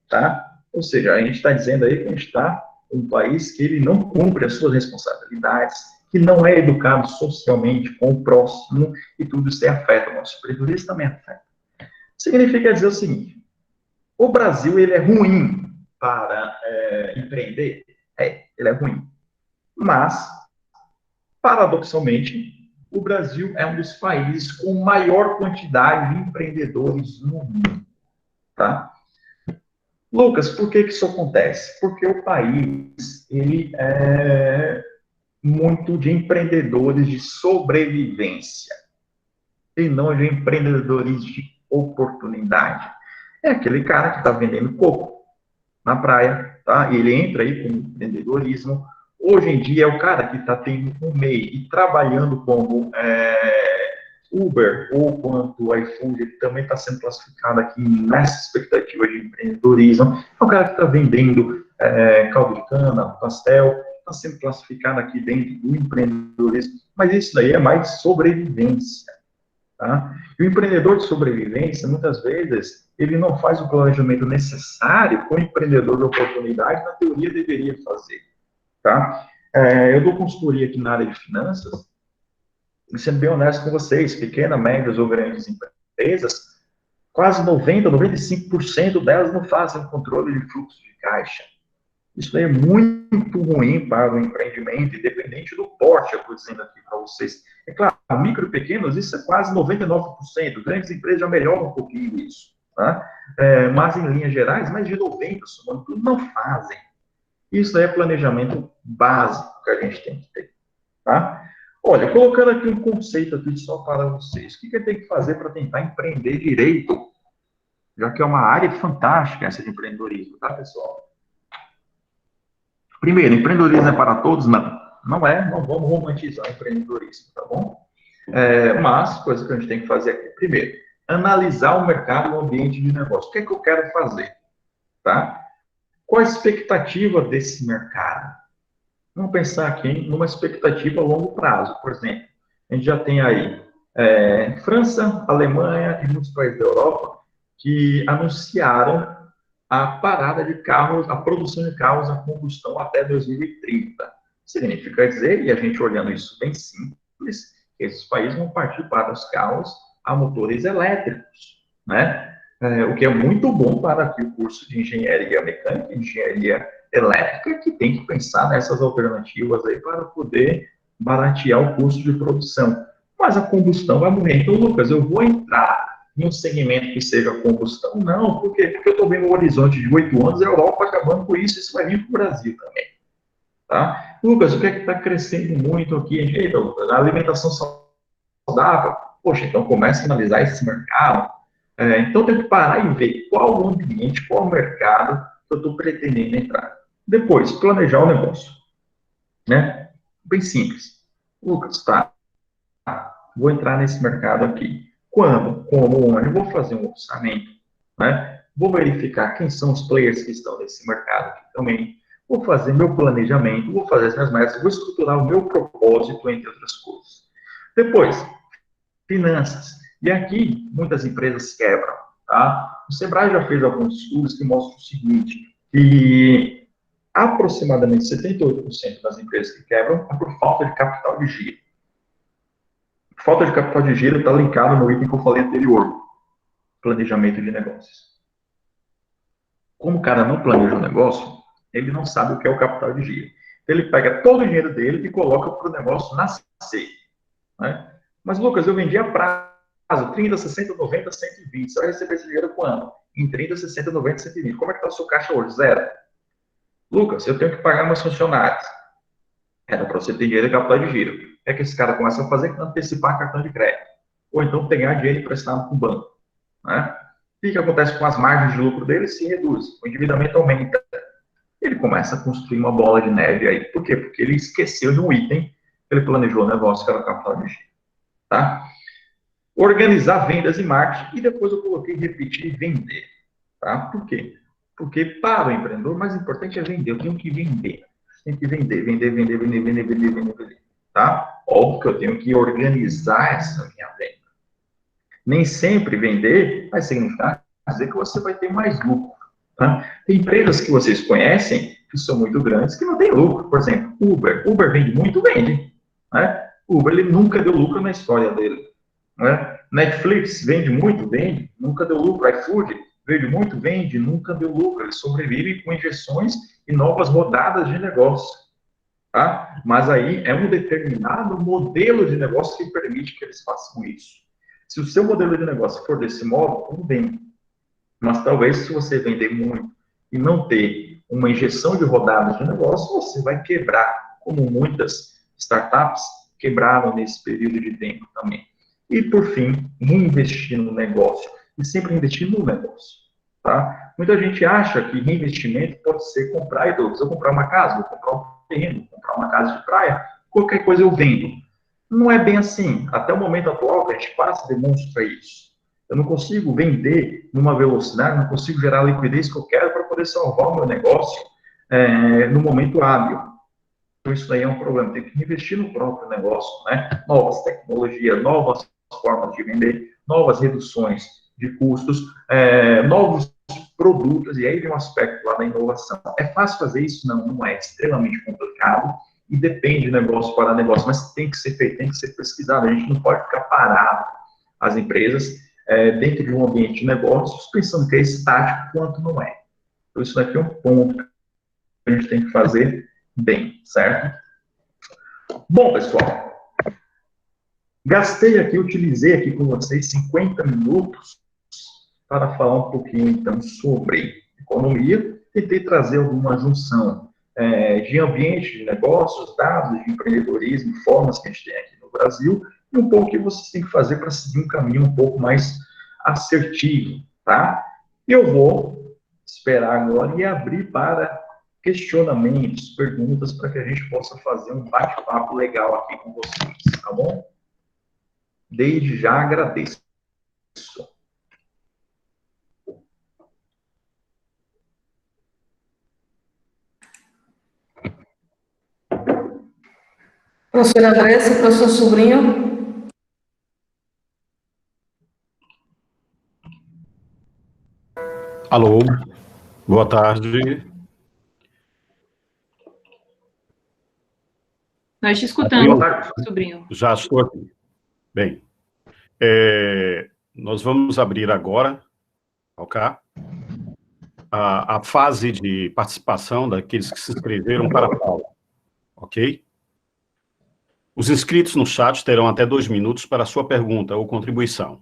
tá? Ou seja, a gente está dizendo aí que a gente está um país que ele não cumpre as suas responsabilidades, que não é educado socialmente com o próximo, e tudo isso afeta o nosso empreendedorismo, isso também afeta. Significa dizer o seguinte: o Brasil ele é ruim para empreender? Ele é ruim. Mas, paradoxalmente, o Brasil é um dos países com maior quantidade de empreendedores no mundo, tá? Lucas, por que isso acontece? Porque o país, ele é muito de empreendedores de sobrevivência, e não de empreendedores de oportunidade. É aquele cara que está vendendo coco na praia, tá? Ele entra aí com empreendedorismo. Hoje em dia é o cara que está tendo um MEI e trabalhando como Uber ou quanto iFood, ele também está sendo classificado aqui nessa expectativa de empreendedorismo. É o cara que está vendendo caldo de cana, pastel, está sendo classificado aqui dentro do empreendedorismo. Mas isso daí é mais sobrevivência, tá? E o empreendedor de sobrevivência, muitas vezes, ele não faz o planejamento necessário que o empreendedor de oportunidade, na teoria, deveria fazer, tá? Eu dou consultoria aqui na área de finanças, e sendo bem honesto com vocês, pequenas, médias ou grandes empresas, quase 90%, 95% delas não fazem controle de fluxo de caixa. Isso é muito ruim para o empreendimento, independente do porte, eu estou dizendo aqui para vocês. É claro, micro e pequenos, isso é quase 99%. Grandes empresas já melhoram um pouquinho isso. Tá? Mas, em linhas gerais, mais de 90%, somando tudo, não fazem. Isso é planejamento básico que a gente tem que ter. Tá? Olha, colocando aqui um conceito aqui só para vocês. O que eu tenho que fazer para tentar empreender direito? Já que é uma área fantástica essa de empreendedorismo, tá, pessoal? Primeiro, empreendedorismo é para todos? Não. Não é, não vamos romantizar o empreendedorismo, tá bom? Mas, coisa que a gente tem que fazer aqui. Primeiro, analisar o mercado e o ambiente de negócio. O que é que eu quero fazer? Tá? Qual a expectativa desse mercado? Vamos pensar aqui numa expectativa a longo prazo. Por exemplo, a gente já tem aí França, Alemanha e muitos países da Europa que anunciaram a parada de carros, a produção de carros a combustão até 2030. Significa dizer, e a gente olhando isso bem simples, que esses países vão partir para os carros a motores elétricos, né? O que é muito bom para aqui o curso de engenharia mecânica e engenharia elétrica, que tem que pensar nessas alternativas aí para poder baratear o custo de produção. Mas a combustão vai morrer. Então, Lucas, eu vou entrar em um segmento que seja combustão? Não, por quê? Porque eu estou vendo um horizonte de 8 anos, a Europa acabando com isso, isso vai vir para o Brasil também. Tá? Lucas, o que é que está crescendo muito aqui? Eita, Lucas, a alimentação saudável. Poxa, então começa a analisar esse mercado. Então tem que parar e ver qual o ambiente, qual o mercado que eu estou pretendendo entrar. Depois, planejar o negócio. Né? Bem simples. Lucas, tá, vou entrar nesse mercado aqui. Quando, como, onde? Vou fazer um orçamento, né? Vou verificar quem são os players que estão nesse mercado aqui também. Vou fazer meu planejamento, vou fazer as minhas metas, vou estruturar o meu propósito, entre outras coisas. Depois, finanças. E aqui, muitas empresas quebram, tá? O Sebrae já fez alguns estudos que mostram o seguinte, que aproximadamente 78% das empresas que quebram é por falta de capital de giro. Falta de capital de giro está linkado no item que eu falei anterior, planejamento de negócios. Como o cara não planeja o negócio, ele não sabe o que é o capital de giro. Então, ele pega todo o dinheiro dele e coloca para o negócio nascer. Né? Mas, Lucas, eu vendi a prazo, 30, 60, 90, 120. Você vai receber esse dinheiro quando? Em 30, 60, 90, 120. Como é que está o seu caixa hoje? Zero. Lucas, eu tenho que pagar meus funcionários. Era para você ter dinheiro e capital de giro. O que é que esse cara começa a fazer? Antecipar cartão de crédito. Ou então pegar dinheiro emprestado com o banco. Né? O que acontece com as margens de lucro dele? Se reduz. O endividamento aumenta. Ele começa a construir uma bola de neve aí. Por quê? Porque ele esqueceu de um item que ele planejou o negócio, que era o capital de giro. Tá? Organizar vendas e marketing. E depois eu coloquei repetir e vender. Tá? Por quê? Porque para o empreendedor, o mais importante é vender. Eu tenho que vender. Tem que vender, vender. Tá? Óbvio que eu tenho que organizar essa minha venda. Nem sempre vender vai significar dizer que você vai ter mais lucro. Tá? Tem empresas que vocês conhecem que são muito grandes que não têm lucro. Por exemplo, Uber. Uber vende muito, vende. Né? Uber ele nunca deu lucro na história dele. Né? Netflix vende muito, vende, nunca deu lucro. iFood vende muito, vende, nunca deu lucro. Eles sobrevivem com injeções e novas rodadas de negócio. Tá? Mas aí é um determinado modelo de negócio que permite que eles façam isso. Se o seu modelo de negócio for desse modo, tudo bem. Mas talvez se você vender muito e não ter uma injeção de rodadas de negócio, você vai quebrar, como muitas startups quebraram nesse período de tempo também. E, por fim, reinvestir no negócio. E sempre investir no negócio. Tá? Muita gente acha que reinvestimento pode ser comprar, Douglas, eu comprar uma casa, vou comprar um terreno, vou comprar uma casa de praia, qualquer coisa eu vendo. Não é bem assim. Até o momento atual, que a gente passa, demonstra isso. Eu não consigo vender numa velocidade, não consigo gerar a liquidez que eu quero para poder salvar o meu negócio no momento hábil. Então, isso daí é um problema. Tem que investir no próprio negócio, né? Novas tecnologias, novas formas de vender, novas reduções de custos, novos produtos, e aí vem um aspecto lá da inovação. É fácil fazer isso? Não, não é. Extremamente complicado. e depende de negócio para negócio, mas tem que ser feito, tem que ser pesquisado. A gente não pode ficar parado, as empresas, dentro de um ambiente de negócios, pensando que é estático, quanto não é. Então, isso daqui é um ponto que a gente tem que fazer bem, certo? Bom, pessoal, utilizei aqui com vocês 50 minutos para falar um pouquinho, então, sobre economia. Tentei trazer alguma junção de ambiente de negócios, dados de empreendedorismo, formas que a gente tem aqui no Brasil, e um pouco o que vocês têm que fazer para seguir um caminho um pouco mais assertivo, tá? E eu vou esperar agora e abrir para questionamentos, perguntas, para que a gente possa fazer um bate-papo legal aqui com vocês, tá bom? Desde já agradeço. Professora Andressa, professor Sobrinho. Alô, boa tarde. Nós te escutamos, Sobrinho. Já estou aqui. Bem, nós vamos abrir agora, ok? A fase de participação daqueles que se inscreveram para a aula, ok? Os inscritos no chat terão até 2 minutos para a sua pergunta ou contribuição.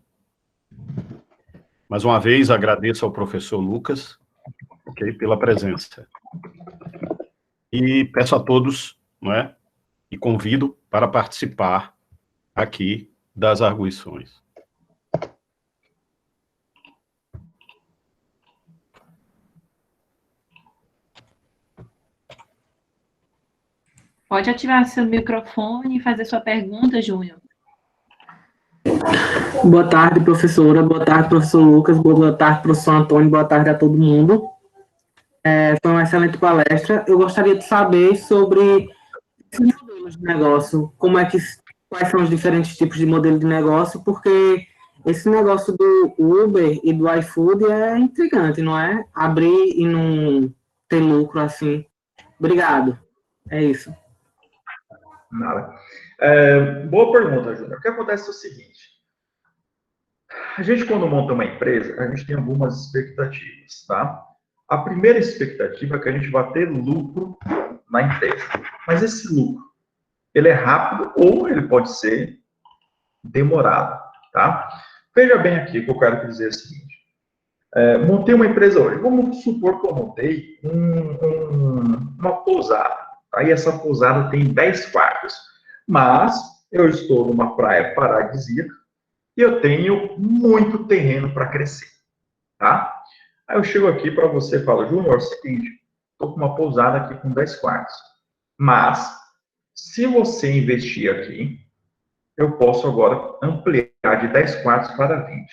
Mais uma vez, agradeço ao professor Lucas, ok, pela presença. E peço a todos, não é? E convido para participar aqui das arguições. Pode ativar seu microfone e fazer sua pergunta, Júnior. Boa tarde, professora. Boa tarde, professor Lucas. Boa tarde, professor Antônio. Boa tarde a todo mundo. Foi uma excelente palestra. Eu gostaria de saber sobre esses modelos de negócio, quais são os diferentes tipos de modelo de negócio, porque esse negócio do Uber e do iFood é intrigante, não é? Abrir e não ter lucro assim. Obrigado. É isso. Nada. Boa pergunta, Júnior. O que acontece é o seguinte. A gente, quando monta uma empresa, a gente tem algumas expectativas, tá? A primeira expectativa é que a gente vai ter lucro na empresa. Mas esse lucro, ele é rápido ou ele pode ser demorado, tá? Veja bem aqui o que eu quero dizer é o seguinte. Montei uma empresa hoje. Vamos supor que eu montei uma pousada. Aí essa pousada tem 10 quartos. Mas eu estou numa praia paradisíaca e eu tenho muito terreno para crescer, tá? Aí eu chego aqui para você e falo, Júnior, é o seguinte, estou com uma pousada aqui com 10 quartos. Mas, se você investir aqui, eu posso agora ampliar de 10 quartos para 20.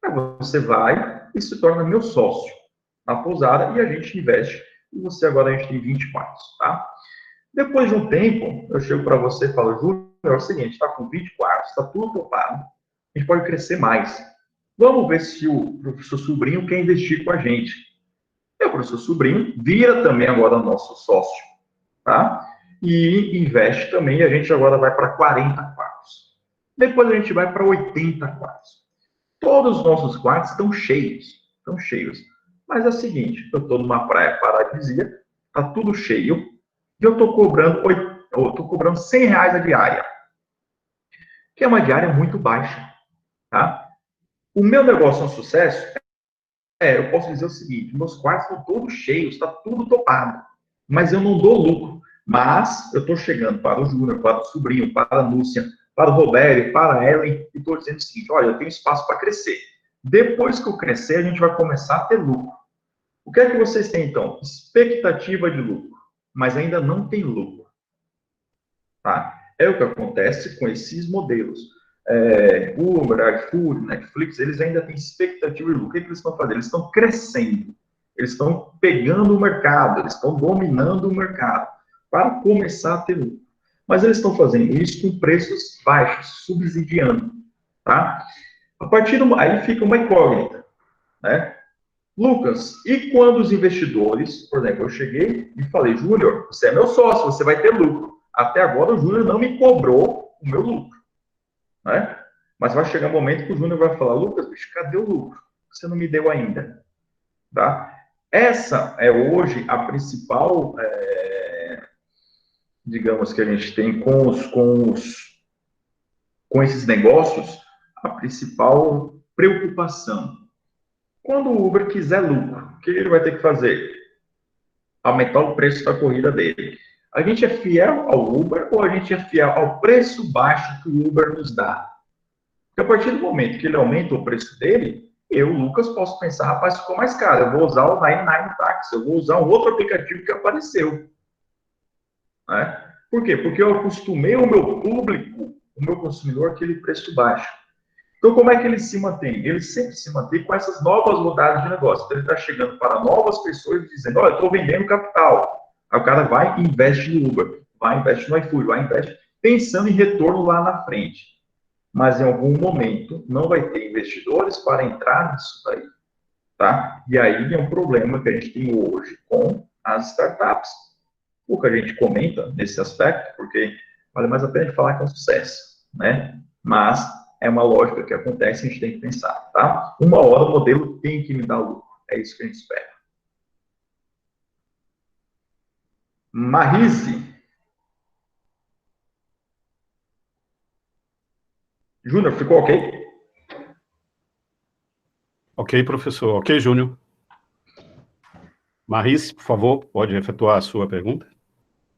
Aí você vai e se torna meu sócio na pousada e a gente investe. E você agora, a gente tem 20 quartos, tá? Depois de um tempo, eu chego para você e falo, Júnior, é o seguinte, está com 20 quartos, está tudo topado, a gente pode crescer mais. Vamos ver se o professor Sobrinho quer investir com a gente. E o professor Sobrinho vira também agora nosso sócio, tá? E investe também, e a gente agora vai para 40 quartos. Depois a gente vai para 80 quartos. Todos os nossos quartos estão cheios, Mas é o seguinte, eu estou numa praia paradisíaca, está tudo cheio, e eu estou cobrando 100 reais a diária, que é uma diária muito baixa, tá? O meu negócio é um sucesso? Eu posso dizer o seguinte, meus quartos estão todos cheios, está tudo topado, mas eu não dou lucro. Mas eu estou chegando para o Júnior, para o Sobrinho, para a Lúcia, para o Roberto, para a Ellen, e estou dizendo o seguinte, olha, eu tenho espaço para crescer. Depois que eu crescer, a gente vai começar a ter lucro. O que é que vocês têm, então? Expectativa de lucro, mas ainda não tem lucro. Tá? É o que acontece com esses modelos. Uber, iFood, Netflix, eles ainda têm expectativa de lucro. O que eles estão fazendo? Eles estão crescendo. Eles estão pegando o mercado, eles estão dominando o mercado para começar a ter lucro. Mas eles estão fazendo isso com preços baixos, subsidiando. Tá? Aí fica uma incógnita. Né? Lucas, e quando os investidores, por exemplo, eu cheguei e falei, Júnior, você é meu sócio, você vai ter lucro. Até agora o Júnior não me cobrou o meu lucro, né? Mas vai chegar um momento que o Júnior vai falar, Lucas, bicho, cadê o lucro? Você não me deu ainda, tá? Essa é hoje a principal, digamos, que a gente tem com esses negócios, a principal preocupação. Quando o Uber quiser lucro, o que ele vai ter que fazer? Aumentar o preço da corrida dele. A gente é fiel ao Uber ou a gente é fiel ao preço baixo que o Uber nos dá? Porque a partir do momento que ele aumenta o preço dele, eu, Lucas, posso pensar, rapaz, ficou mais caro, eu vou usar o 99 Taxi, eu vou usar um outro aplicativo que apareceu. Né? Por quê? Porque eu acostumei o meu público, o meu consumidor, aquele preço baixo. Então, como é que ele se mantém? Ele sempre se mantém com essas novas rodadas de negócio. Então, ele está chegando para novas pessoas dizendo, olha, eu estou vendendo capital. Aí o cara vai e investe no Uber, vai e investe no iFood, vai e investe, pensando em retorno lá na frente. Mas, em algum momento, não vai ter investidores para entrar nisso daí. Tá? E aí é um problema que a gente tem hoje com as startups. Pouco a gente comenta nesse aspecto, porque vale mais a pena de falar que é um sucesso, né? Mas é uma lógica que acontece e a gente tem que pensar, tá? Uma hora o modelo tem que me dar lucro. É isso que a gente espera. Marise. Júnior, ficou ok? Ok, professor. Ok, Júnior. Maris, por favor, pode efetuar a sua pergunta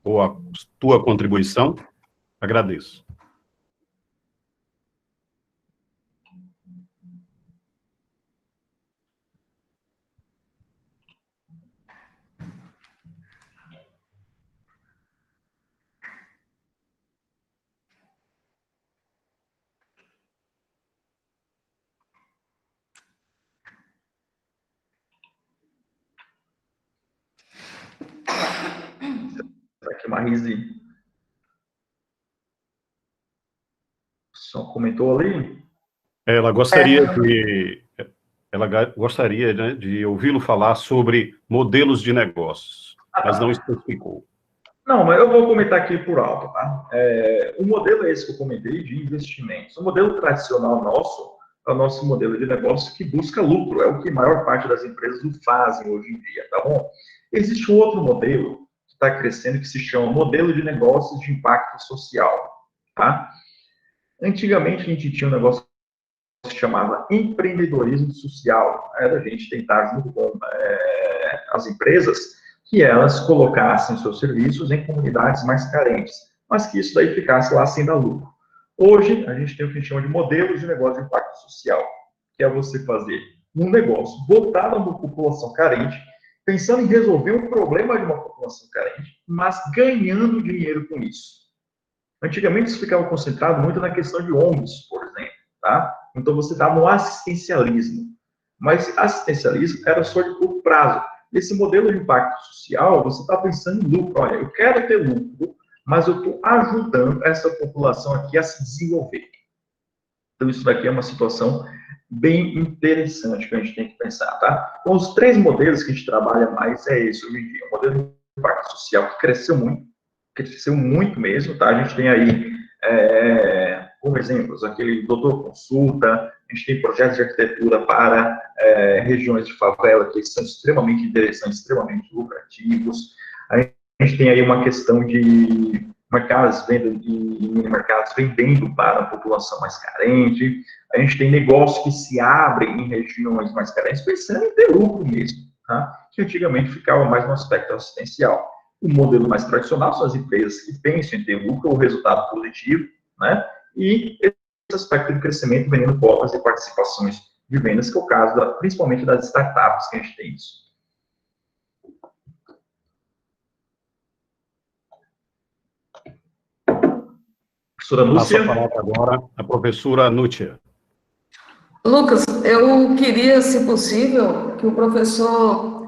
ou a tua contribuição. Agradeço. Será que a Marise só comentou ali? Ela gostaria né, de ouvi-lo falar sobre modelos de negócios, mas não especificou. Não, mas eu vou comentar aqui por alto, tá? O modelo é esse que eu comentei de investimentos. O modelo tradicional nosso é o nosso modelo de negócio que busca lucro, é o que a maior parte das empresas o fazem hoje em dia, tá bom? Existe um outro modelo que está crescendo que se chama modelo de negócios de impacto social, tá? Antigamente a gente tinha um negócio que se chamava empreendedorismo social, era a gente tentar junto com as empresas que elas colocassem seus serviços em comunidades mais carentes, mas que isso daí ficasse lá sem dar lucro. Hoje, a gente tem o que a gente chama de modelos de negócio de impacto social, que é você fazer um negócio voltado a uma população carente, pensando em resolver um problema de uma população carente, mas ganhando dinheiro com isso. Antigamente, isso ficava concentrado muito na questão de ONGs, por exemplo, tá? Então, você dava um assistencialismo. Mas assistencialismo era só de curto prazo. Nesse modelo de impacto social, você está pensando em lucro. Olha, eu quero ter lucro, mas eu estou ajudando essa população aqui a se desenvolver. Então, isso daqui é uma situação bem interessante que a gente tem que pensar, tá? Então, os três modelos que a gente trabalha mais é esse hoje em dia. O modelo de impacto social que cresceu muito mesmo, tá? A gente tem aí, como exemplos, aquele doutor consulta, a gente tem projetos de arquitetura para regiões de favela que são extremamente interessantes, extremamente lucrativos. A gente tem aí uma questão de mercados e mini mercados vendendo para a população mais carente. A gente tem negócios que se abrem em regiões mais carentes, pensando em ter lucro mesmo, tá? Que antigamente ficava mais no aspecto assistencial. O modelo mais tradicional são as empresas que pensam em ter lucro ou resultado positivo, né? E esse aspecto de crescimento vendendo cotas e participações de vendas, que é o caso, principalmente das startups que a gente tem isso. Professora Núcia. Passa a palavra agora a professora Núcia. Lucas, eu queria, se possível, que o professor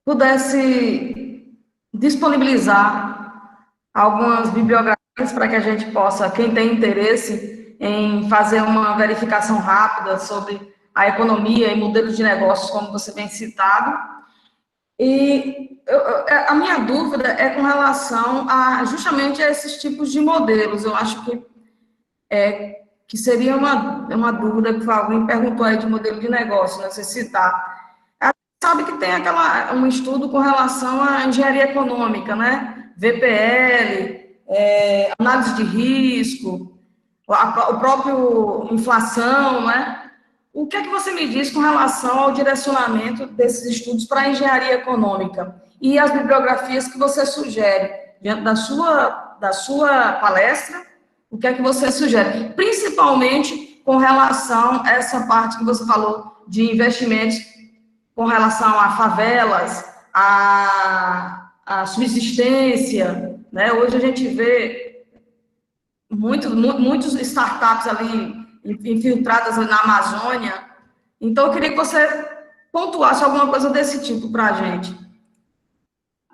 pudesse disponibilizar algumas bibliografias para que a gente possa, quem tem interesse em fazer uma verificação rápida sobre a economia e modelos de negócios, como você bem citado. E a minha dúvida é com relação justamente a esses tipos de modelos. Eu acho que seria uma dúvida que alguém perguntou aí de modelo de negócio, né, você citar. A gente sabe que tem um estudo com relação à engenharia econômica, né? VPL, análise de risco, o próprio inflação, né? O que é que você me diz com relação ao direcionamento desses estudos para a engenharia econômica? E as bibliografias que você sugere, dentro da sua palestra, o que é que você sugere? Principalmente com relação a essa parte que você falou de investimentos com relação a favelas, a subsistência, né? Hoje a gente vê muitos startups ali infiltradas na Amazônia. Então, eu queria que você pontuasse alguma coisa desse tipo para a gente.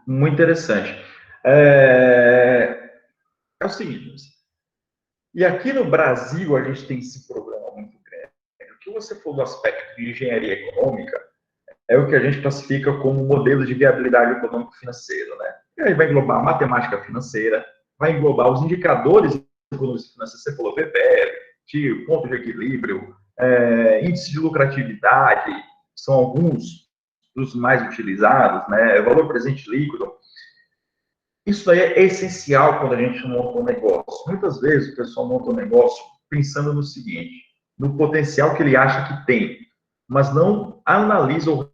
Muito interessante. É o seguinte, e aqui no Brasil a gente tem esse problema muito grande. O que você falou do aspecto de engenharia econômica é o que a gente classifica como modelo de viabilidade econômico-financeira, né? E aí vai englobar a matemática financeira, vai englobar os indicadores econômicos financeiros, você falou PPR, ponto de equilíbrio, índice de lucratividade, são alguns dos mais utilizados, né? Valor presente líquido. Isso aí é essencial quando a gente monta um negócio. Muitas vezes o pessoal monta um negócio pensando no seguinte, no potencial que ele acha que tem, mas não analisa o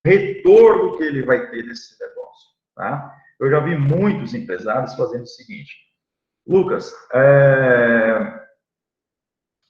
retorno que ele vai ter desse negócio, tá? Eu já vi muitos empresários fazendo o seguinte, Lucas,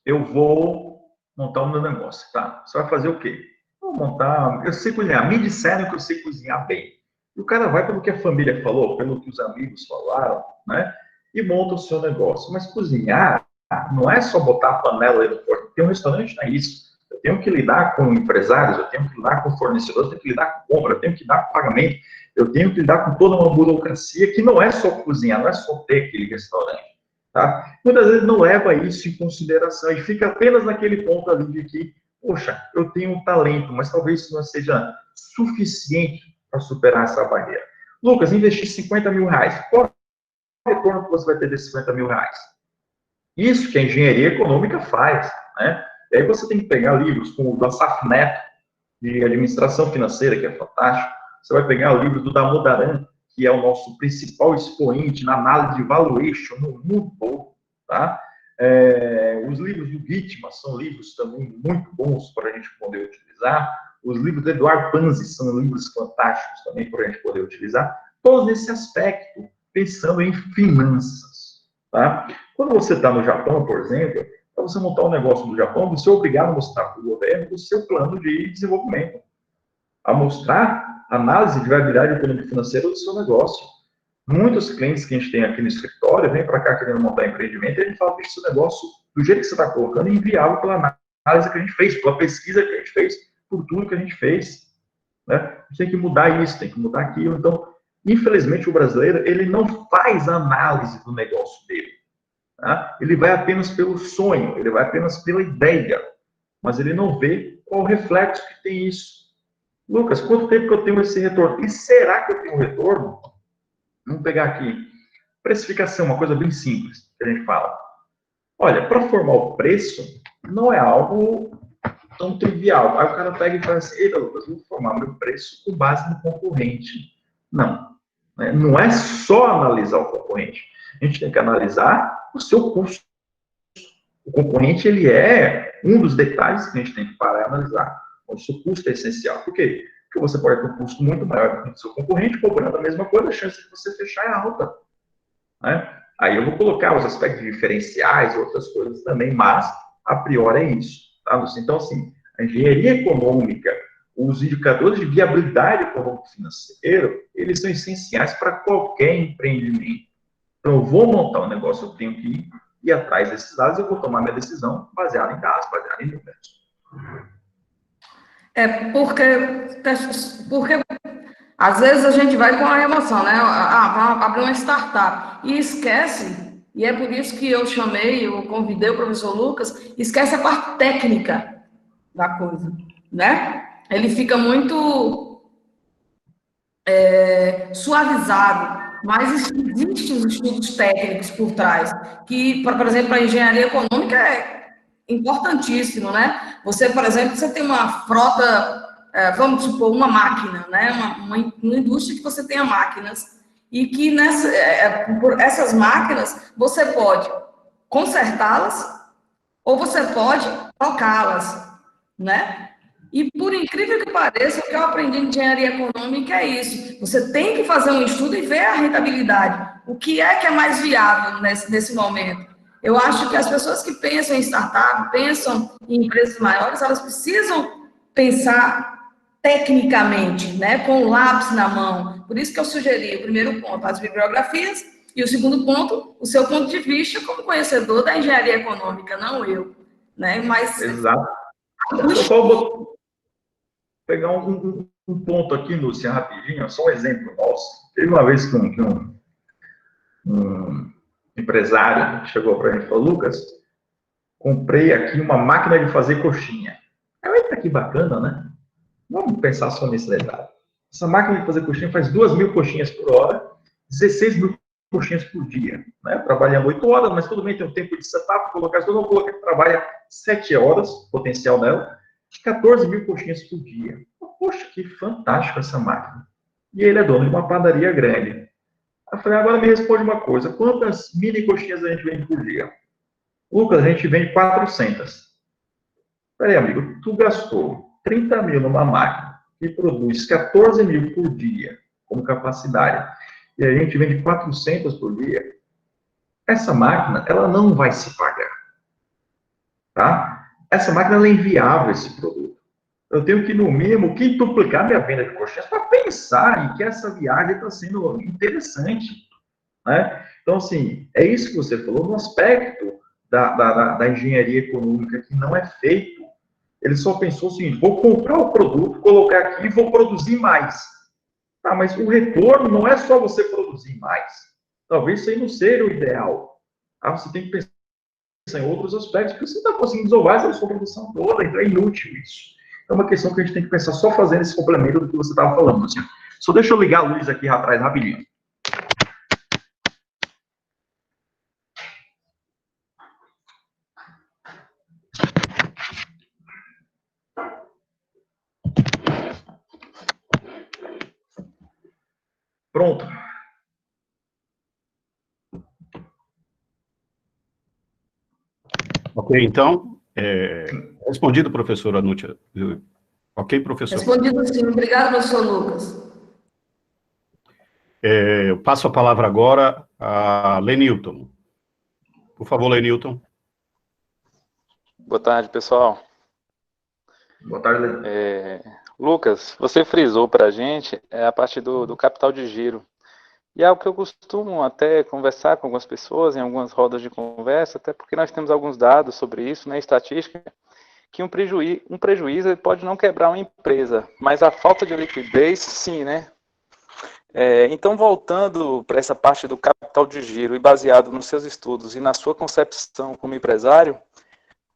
eu vou montar um meu negócio, tá? Você vai fazer o quê? Vou montar, eu sei cozinhar, me disseram que eu sei cozinhar bem. E o cara vai pelo que a família falou, pelo que os amigos falaram, né? E monta o seu negócio. Mas cozinhar não é só botar a panela aí no forno. Tem um restaurante, não é isso. Eu tenho que lidar com empresários, eu tenho que lidar com fornecedores, eu tenho que lidar com compra, eu tenho que lidar com pagamento, eu tenho que lidar com toda uma burocracia que não é só cozinhar, não é só ter aquele restaurante. Tá? Muitas vezes não leva isso em consideração e fica apenas naquele ponto ali de que, poxa, eu tenho um talento, mas talvez isso não seja suficiente para superar essa barreira. Lucas, investir 50 mil reais. Qual é o retorno que você vai ter desses 50 mil reais? Isso que a engenharia econômica faz, né? E aí você tem que pegar livros como o do Asaf Neto, de administração financeira, que é fantástico. Você vai pegar o livro do Damodaran, que é o nosso principal expoente na análise de valuation no mundo todo, tá? Os livros do Gitman são livros também muito bons para a gente poder utilizar. Os livros do Eduardo Panzi são livros fantásticos também para a gente poder utilizar. Todos nesse aspecto, pensando em finanças, tá? Quando você está no Japão, por exemplo, para você montar um negócio no Japão, você é obrigado a mostrar para o governo o seu plano de desenvolvimento, a mostrar a análise de viabilidade econômica e financeira do seu negócio. Muitos clientes que a gente tem aqui no escritório vêm para cá querendo montar empreendimento e a gente fala que esse negócio, do jeito que você está colocando, é inviável pela análise que a gente fez, pela pesquisa que a gente fez, por tudo que a gente fez. Né? A gente tem que mudar isso, tem que mudar aquilo. Então, infelizmente, o brasileiro, ele não faz análise do negócio dele. Tá? Ele vai apenas pelo sonho, ele vai apenas pela ideia, mas ele não vê qual o reflexo que tem isso. Lucas, quanto tempo que eu tenho esse retorno? E será que eu tenho retorno? Vamos pegar aqui. Precificação, uma coisa bem simples que a gente fala. Olha, para formar o preço, não é algo tão trivial. Aí o cara pega e fala assim, eita, Lucas, vou formar meu preço com base no concorrente. Não. Não é só analisar o concorrente. A gente tem que analisar o seu custo. O concorrente, ele é um dos detalhes que a gente tem que parar e analisar. O seu custo é essencial. Por quê? Porque você pode ter um custo muito maior do que o seu concorrente, cobrando a mesma coisa, a chance de você fechar é alta. Né? Aí eu vou colocar os aspectos diferenciais, outras coisas também, mas a priori é isso. Tá? Então, assim, a engenharia econômica, os indicadores de viabilidade econômico-financeira, eles são essenciais para qualquer empreendimento. Então, eu vou montar um negócio, eu tenho que ir atrás desses dados e eu vou tomar minha decisão baseada em dados, baseada em números. Porque às vezes a gente vai com a emoção, né? Vamos abrir uma startup e esquece, e é por isso que eu convidei o professor Lucas, esquece a parte técnica. da coisa, né? Ele fica muito suavizado, mas existem os estudos técnicos por trás, que, por exemplo, a engenharia econômica é importantíssimo, né? Você, por exemplo, você tem uma frota, vamos supor, uma máquina, né? Uma indústria que você tenha máquinas, e que por essas máquinas você pode consertá-las ou você pode trocá-las, né? E por incrível que pareça, o que eu aprendi em engenharia econômica é isso. Você tem que fazer um estudo e ver a rentabilidade. O que é mais viável nesse momento? Eu acho que as pessoas que pensam em startup, pensam em empresas maiores, elas precisam pensar tecnicamente, né, com o lápis na mão. Por isso que eu sugeri o primeiro ponto, as bibliografias, e o segundo ponto, o seu ponto de vista como conhecedor da engenharia econômica, não eu, né? Mas exato. Eu só vou pegar um ponto aqui, Lúcia, rapidinho, só um exemplo nosso. Teve uma vez que um empresário chegou para mim e falou: Lucas, comprei aqui uma máquina de fazer coxinha. Eita, que bacana, né? Vamos pensar só nesse detalhe. Essa máquina de fazer coxinha faz 2.000 coxinhas por hora, 16.000 coxinhas por dia, né? Trabalhando 8 horas, mas tudo bem, tem um tempo de setup, colocar isso, eu vou colocar que trabalha 7 horas, potencial dela, de 14.000 coxinhas por dia. Poxa, que fantástico essa máquina. E ele é dono de uma padaria grande. Eu falei: agora me responde uma coisa, quantas mini coxinhas a gente vende por dia? Lucas, a gente vende 400. Peraí, amigo, tu gastou 30 mil numa máquina que produz 14.000 por dia como capacidade, e a gente vende 400 por dia, essa máquina, ela não vai se pagar. Tá? Essa máquina, ela é inviável, esse produto. Eu tenho que, no mínimo, quintuplicar minha venda de coxinhas para pensar em que essa viagem está sendo interessante. Né? Então, assim, é isso que você falou, no aspecto da engenharia econômica que não é feito. Ele só pensou assim: vou comprar o produto, colocar aqui e vou produzir mais. Tá, mas o retorno não é só você produzir mais. Talvez isso aí não seja o ideal. Ah, você tem que pensar em outros aspectos, porque você não está conseguindo desovar essa sua produção toda, então é inútil isso. É uma questão que a gente tem que pensar só fazendo esse complemento do que você estava falando, assim. Só deixa eu ligar a luz aqui atrás rapidinho. Pronto. Ok, então, respondido, professora Núcia. Ok, professor? Respondido sim. Obrigado, professor Lucas. Eu passo a palavra agora a Lenilton. Por favor, Lenilton. Boa tarde, pessoal. Boa tarde, Lenilton. Lucas, você frisou para a gente a parte do capital de giro. E é algo que eu costumo até conversar com algumas pessoas em algumas rodas de conversa, até porque nós temos alguns dados sobre isso, né, estatística, que um prejuízo pode não quebrar uma empresa, mas a falta de liquidez, sim, né? Então, voltando para essa parte do capital de giro e baseado nos seus estudos e na sua concepção como empresário,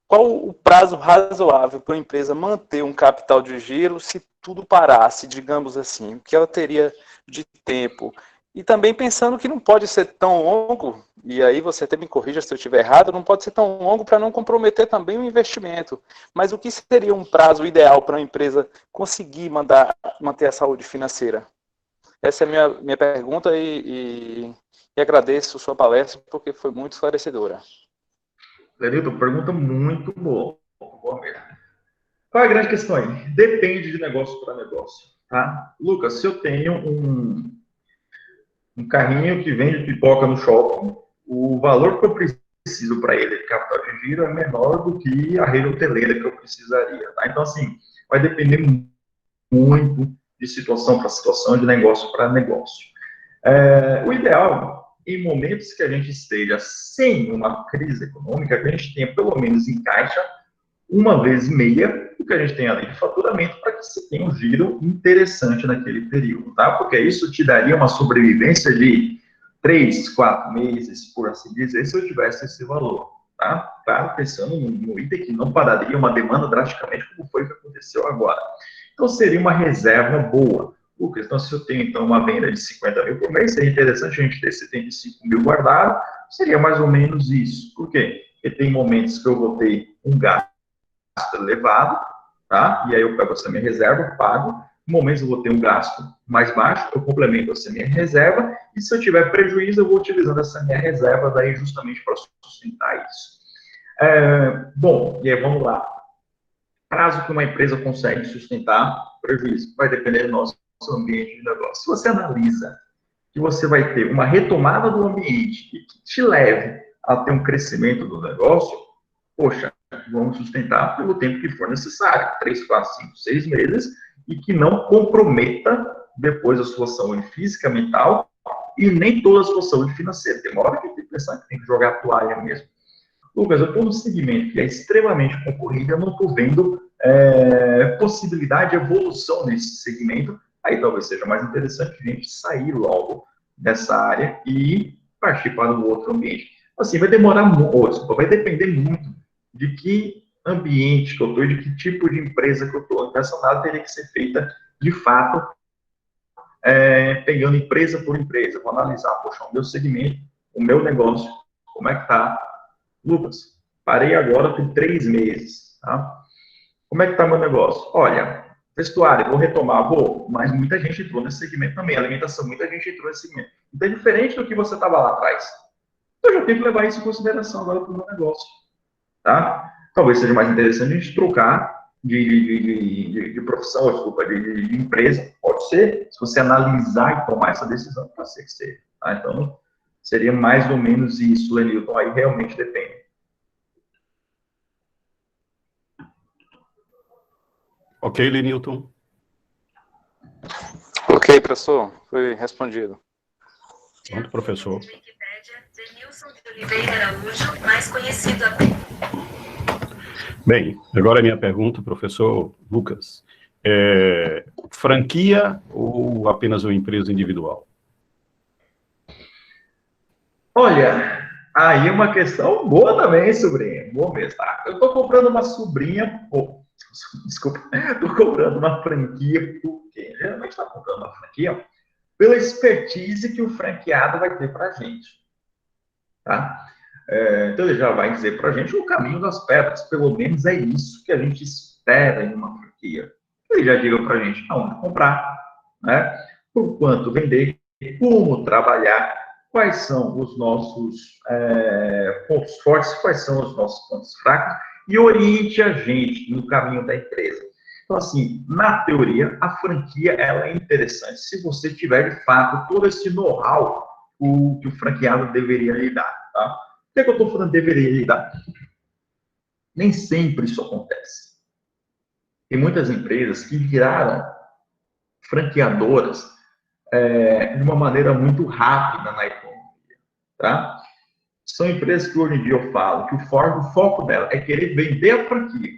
qual o prazo razoável para uma empresa manter um capital de giro se tudo parasse, digamos assim? O que ela teria de tempo? E também pensando que não pode ser tão longo, e aí você até me corrija se eu estiver errado, não pode ser tão longo para não comprometer também o investimento. Mas o que seria um prazo ideal para uma empresa conseguir manter a saúde financeira? Essa é a minha pergunta e agradeço sua palestra porque foi muito esclarecedora. Lenilton, pergunta muito boa. Boa mesmo. Qual é a grande questão aí? Depende de negócio para negócio. Tá? Lucas, se eu tenho um carrinho que vende pipoca no shopping, o valor que eu preciso para ele de capital de giro é menor do que a rede hoteleira que eu precisaria. Tá? Então, assim, vai depender muito de situação para situação, de negócio para negócio. O ideal, em momentos que a gente esteja sem uma crise econômica, que a gente tenha pelo menos em caixa 1,5 o que a gente tem ali de faturamento para que você tenha um giro interessante naquele período, tá? Porque isso te daria uma sobrevivência de 3, 4 meses, por assim dizer, se eu tivesse esse valor. tá? Claro, pensando no item que não pararia uma demanda drasticamente, como foi que aconteceu agora. Então, seria uma reserva boa. Lucas, então, se eu tenho, então, uma venda de 50 mil por mês, seria interessante a gente ter 75 mil guardado, seria mais ou menos isso. Por quê? Porque tem momentos que eu vou ter um gasto elevado, tá? E aí eu pego essa minha reserva, pago. Em momentos eu vou ter um gasto mais baixo, eu complemento essa minha reserva, e se eu tiver prejuízo, eu vou utilizando essa minha reserva daí justamente para sustentar isso. Bom, e aí vamos lá. Prazo que uma empresa consegue sustentar prejuízo vai depender do nosso ambiente de negócio. Se você analisa que você vai ter uma retomada do ambiente que te leve a ter um crescimento do negócio, poxa, vamos sustentar pelo tempo que for necessário, 3, 4, 5, 6 meses, e que não comprometa depois a sua saúde física, mental, e nem toda a sua saúde financeira. Tem uma hora que tem que pensar que tem que jogar a toalha mesmo. Lucas, eu estou num segmento que é extremamente concorrido, eu não estou vendo possibilidade de evolução nesse segmento, aí talvez seja mais interessante a gente sair logo dessa área e partir para o outro ambiente. Assim, vai demorar muito, vai depender muito de que ambiente que eu estou e de que tipo de empresa que eu estou. Então, essa análise teria que ser feita, de fato, pegando empresa por empresa. Vou analisar, poxa, o meu segmento, o meu negócio, como é que está. Lucas, parei agora por 3 meses, tá? Como é que está meu negócio? Olha, vestuário, vou retomar, mas muita gente entrou nesse segmento também, alimentação, muita gente entrou nesse segmento. Então, é diferente do que você estava lá atrás. Então, eu já tenho que levar isso em consideração agora para o meu negócio, tá? Talvez seja mais interessante a gente trocar de profissão, desculpa, de empresa, pode ser, se você analisar e tomar essa decisão, pode ser que seja, tá? Então, seria mais ou menos isso, Lenilton, aí realmente depende. Ok, Lenilton? Ok, professor, foi respondido. Pronto, professor. Denilson de Oliveira Araújo, mais conhecido Bem, agora a minha pergunta, professor Lucas. Franquia ou apenas uma empresa individual? Olha, aí uma questão boa também, sobrinha. Boa mesmo, tá? Eu tô comprando uma sobrinha, desculpa, tô comprando uma franquia, porque geralmente tá comprando uma franquia pela expertise que o franqueado vai ter pra gente, tá? Então ele já vai dizer pra gente o caminho das pedras, pelo menos é isso que a gente espera em uma franquia. Ele já diga pra gente aonde comprar, né? Por quanto vender, como trabalhar, quais são os nossos pontos fortes, quais são os nossos pontos fracos, e oriente a gente no caminho da empresa. Então, assim, na teoria, a franquia ela é interessante se você tiver, de fato, todo esse know-how que o franqueado deveria lhe dar. Tá? Por que eu estou falando deveria lhe dar? Nem sempre isso acontece. Tem muitas empresas que viraram franqueadoras de uma maneira muito rápida na economia. Tá? São empresas que hoje em dia eu falo que o foco dela é querer vender a franquia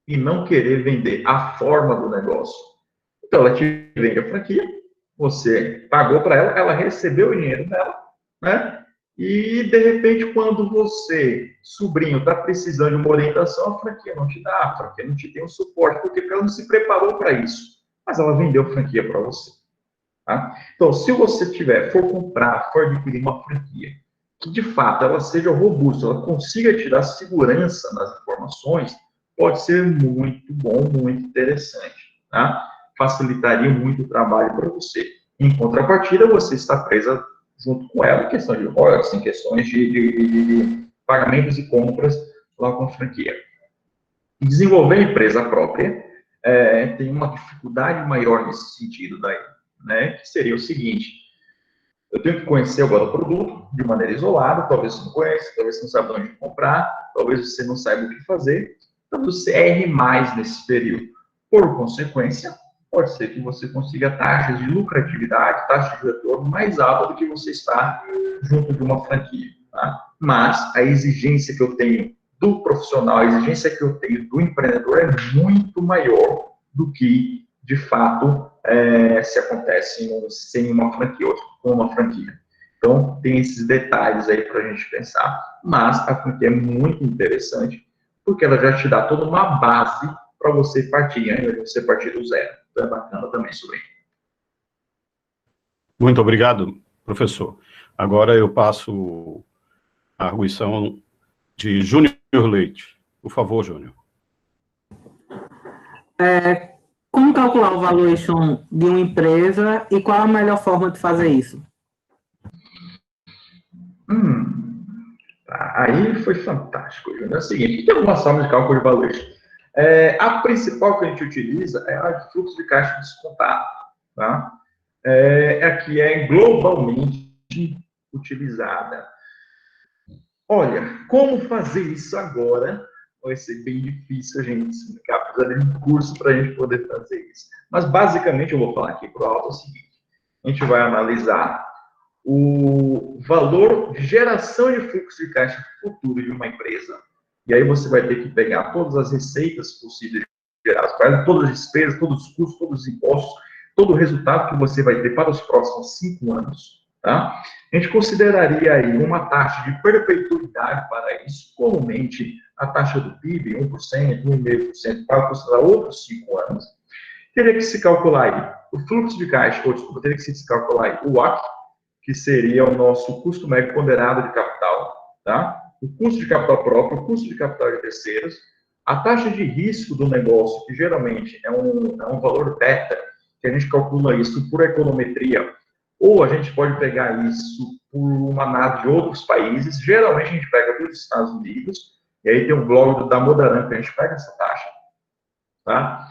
e não querer vender a forma do negócio. Então, ela te vende a franquia, você pagou para ela, ela recebeu o dinheiro dela, né? E, de repente, quando você, sobrinho, está precisando de uma orientação, a franquia não te dá, a franquia não te tem um suporte, porque ela não se preparou para isso. Mas ela vendeu a franquia para você. Tá? Então, se você for comprar, for adquirir uma franquia, que de fato ela seja robusta, ela consiga te dar segurança nas informações, pode ser muito bom, muito interessante. Tá? Facilitaria muito o trabalho para você. Em contrapartida, você está presa junto com ela em questão de royalties, em questões de pagamentos e compras lá com a franquia. Desenvolver a empresa própria tem uma dificuldade maior nesse sentido daí, né? Que seria o seguinte: eu tenho que conhecer agora o produto de maneira isolada, talvez você não conheça, talvez você não saiba onde comprar, talvez você não saiba o que fazer, talvez você erre mais nesse período. Por consequência, pode ser que você consiga taxas de lucratividade, taxas de retorno mais alta do que você está junto de uma franquia. Tá? Mas a exigência que eu tenho do profissional, a exigência que eu tenho do empreendedor é muito maior do que, de fato, se acontece sem uma franquia ou com uma franquia. Então, tem esses detalhes aí para a gente pensar. Mas a franquia é muito interessante, porque ela já te dá toda uma base para você partir, ainda que você partir do zero. Então, é bacana também, sobrinho. Muito obrigado, professor. Agora eu passo a arguição de Júnior Leite. Por favor, Júnior. Como calcular o valuation de uma empresa e qual a melhor forma de fazer isso? Aí foi fantástico, Júnior. É o seguinte, tem algumas formas de cálculo de valuation. A principal que a gente utiliza é a de fluxo de caixa descontado, tá? Aqui é globalmente utilizada. Olha, como fazer isso agora vai ser bem difícil a gente explicar, precisa de um curso para a gente poder fazer isso. Mas, basicamente, eu vou falar aqui para o alto o seguinte, a gente vai analisar o valor de geração de fluxo de caixa futuro de uma empresa, e aí você vai ter que pegar todas as receitas possíveis geradas, todas as despesas, todos os custos, todos os impostos, todo o resultado que você vai ter para os próximos 5 anos, tá? A gente consideraria aí uma taxa de perpetuidade para isso, comumente a taxa do PIB, 1%, 1,5%, para considerar outros 5 anos. Teria que se calcular aí o fluxo de caixa, ou desculpa, teria que se calcular aí o WACC, que seria o nosso custo médio ponderado de capital, tá? O custo de capital próprio, o custo de capital de terceiros, a taxa de risco do negócio, que geralmente é um valor beta, que a gente calcula isso por econometria, ou a gente pode pegar isso por uma análise de outros países, geralmente a gente pega dos Estados Unidos, e aí tem um blog da Modaran que a gente pega essa taxa, tá?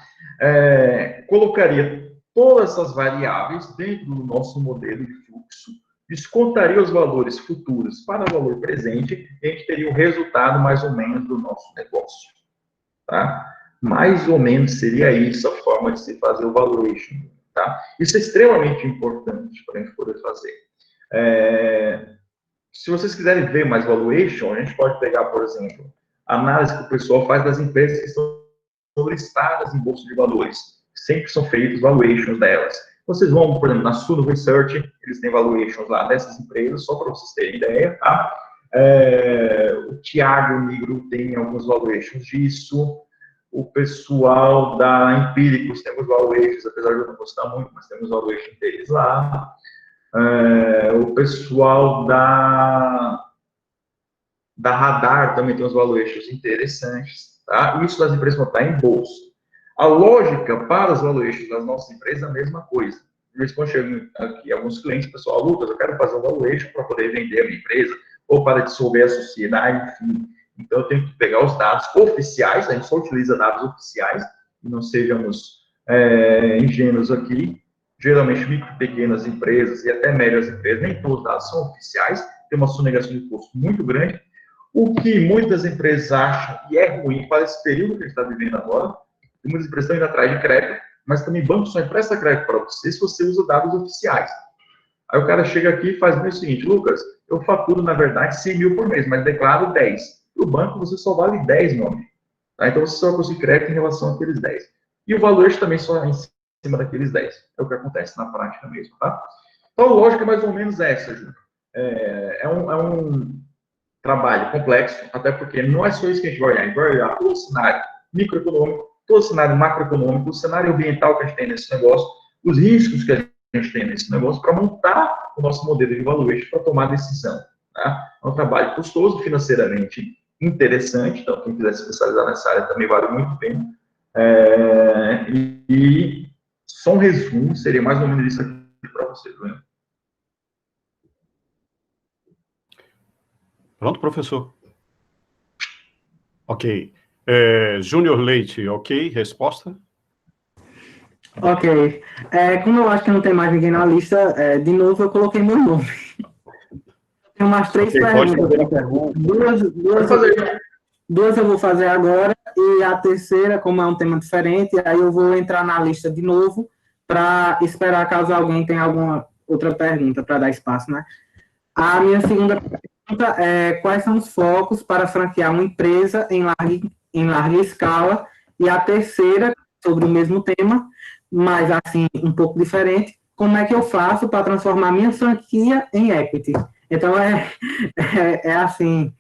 Colocaria todas essas variáveis dentro do nosso modelo de fluxo, descontaria os valores futuros para o valor presente, e a gente teria o resultado mais ou menos do nosso negócio, tá? Mais ou menos seria isso a forma de se fazer o valuation, tá? Isso é extremamente importante para a gente poder fazer. Se vocês quiserem ver mais valuation, a gente pode pegar, por exemplo, a análise que o pessoal faz das empresas que estão listadas em bolsa de valores. Sempre são feitos valuations delas. Vocês vão, por exemplo, na Suno Research, eles têm valuations lá dessas empresas, só para vocês terem ideia, tá? O Thiago Nigro tem alguns valuations disso. O pessoal da Empíricos tem alguns valuations, apesar de eu não gostar muito, mas temos valuations deles lá. O pessoal da Radar também tem uns valuations interessantes, tá? Isso das empresas vão estar em bolsa. A lógica para os valuations das nossas empresas é a mesma coisa. Eles vão chegar aqui alguns clientes, pessoal, Lucas, eu quero fazer um valuation para poder vender a minha empresa, ou para dissolver a sociedade, enfim. Então, eu tenho que pegar os dados oficiais, a gente só utiliza dados oficiais, e não sejamos ingênuos aqui. Geralmente, micro e pequenas empresas e até médias empresas, nem todos os dados são oficiais, tem uma sonegação de custo muito grande. O que muitas empresas acham, e é ruim para esse período que a gente está vivendo agora, muitas empresas estão indo atrás de crédito, mas também banco só empresta crédito para você se você usa dados oficiais. Aí o cara chega aqui e faz o seguinte, Lucas, eu faturo, na verdade, 100 mil por mês, mas declaro 10. Para o banco, você só vale 10, meu amigo. Tá? Então, você só vai conseguir crédito em relação àqueles 10. E o valor também só é em cima daqueles 10. É o que acontece na prática mesmo, tá? Então, a lógica é mais ou menos essa, Júnior. É um trabalho complexo, até porque não é só isso que a gente vai olhar todo o cenário microeconômico, todo o cenário macroeconômico, o cenário ambiental que a gente tem nesse negócio, os riscos que a gente tem nesse negócio, para montar o nosso modelo de valuation para tomar decisão. Tá? É um trabalho custoso, financeiramente interessante, então quem quiser se especializar nessa área também vale muito a pena. E só um resumo, seria mais ou menos isso aqui para vocês, né? Pronto, professor? Ok. Júnior Leite, ok? Resposta? Ok. Como eu acho que não tem mais ninguém na lista, de novo eu coloquei meu nome. Tem umas 3 perguntas. Duas eu vou fazer agora, e a terceira, como é um tema diferente, aí eu vou entrar na lista de novo para esperar caso alguém tenha alguma outra pergunta para dar espaço, né? A minha segunda pergunta é quais são os focos para franquear uma empresa em larga escala, e a terceira, sobre o mesmo tema, mas assim, um pouco diferente, como é que eu faço para transformar minha franquia em equity. Então, assim,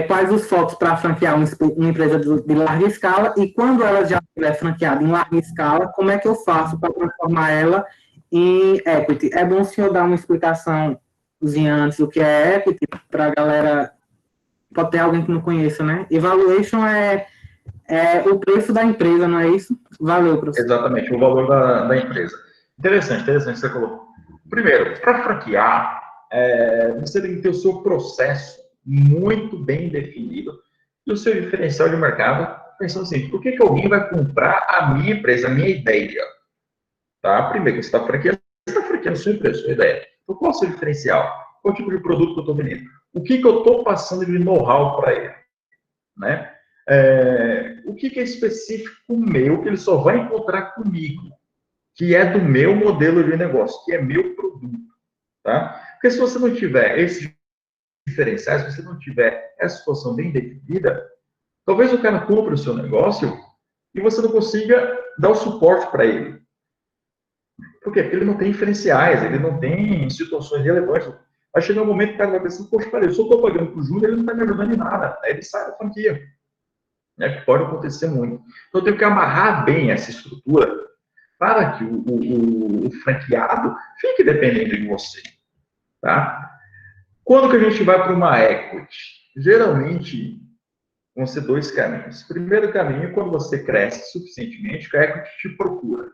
quais os focos para franquear uma empresa de larga escala e quando ela já estiver franqueada em larga escala, como é que eu faço para transformar ela em equity? É bom o senhor dar uma explicação antes do que é equity para a galera, pode ter alguém que não conheça, né? Evaluation é o preço da empresa, não é isso? Valeu, professor. Exatamente, o valor da empresa. Interessante que você colocou. Primeiro, para franquear, você tem que ter o seu processo muito bem definido e o seu diferencial de mercado, pensando assim, por que alguém vai comprar a minha empresa, a minha ideia? Tá? Primeiro, você está franqueando a sua empresa, a sua ideia. Então, qual é o seu diferencial? Qual tipo de produto que eu estou vendendo? O que eu estou passando de know-how para ele? Né? O que é específico meu que ele só vai encontrar comigo, que é do meu modelo de negócio, que é meu produto, tá? Porque se você não tiver esses diferenciais, se você não tiver essa situação bem definida, talvez o cara compre o seu negócio e você não consiga dar o suporte para ele. Por quê? Porque ele não tem diferenciais, ele não tem situações relevantes. Vai chegar um momento que o cara vai pensar, poxa, cara, eu só estou pagando para o Júnior, ele não está me ajudando em nada. Aí ele sai da franquia. Que pode acontecer muito. Então, eu tenho que amarrar bem essa estrutura para que o franqueado fique dependendo de você. Tá? Quando que a gente vai para uma equity? Geralmente, vão ser dois caminhos. Primeiro caminho, quando você cresce suficientemente, que a equity te procura.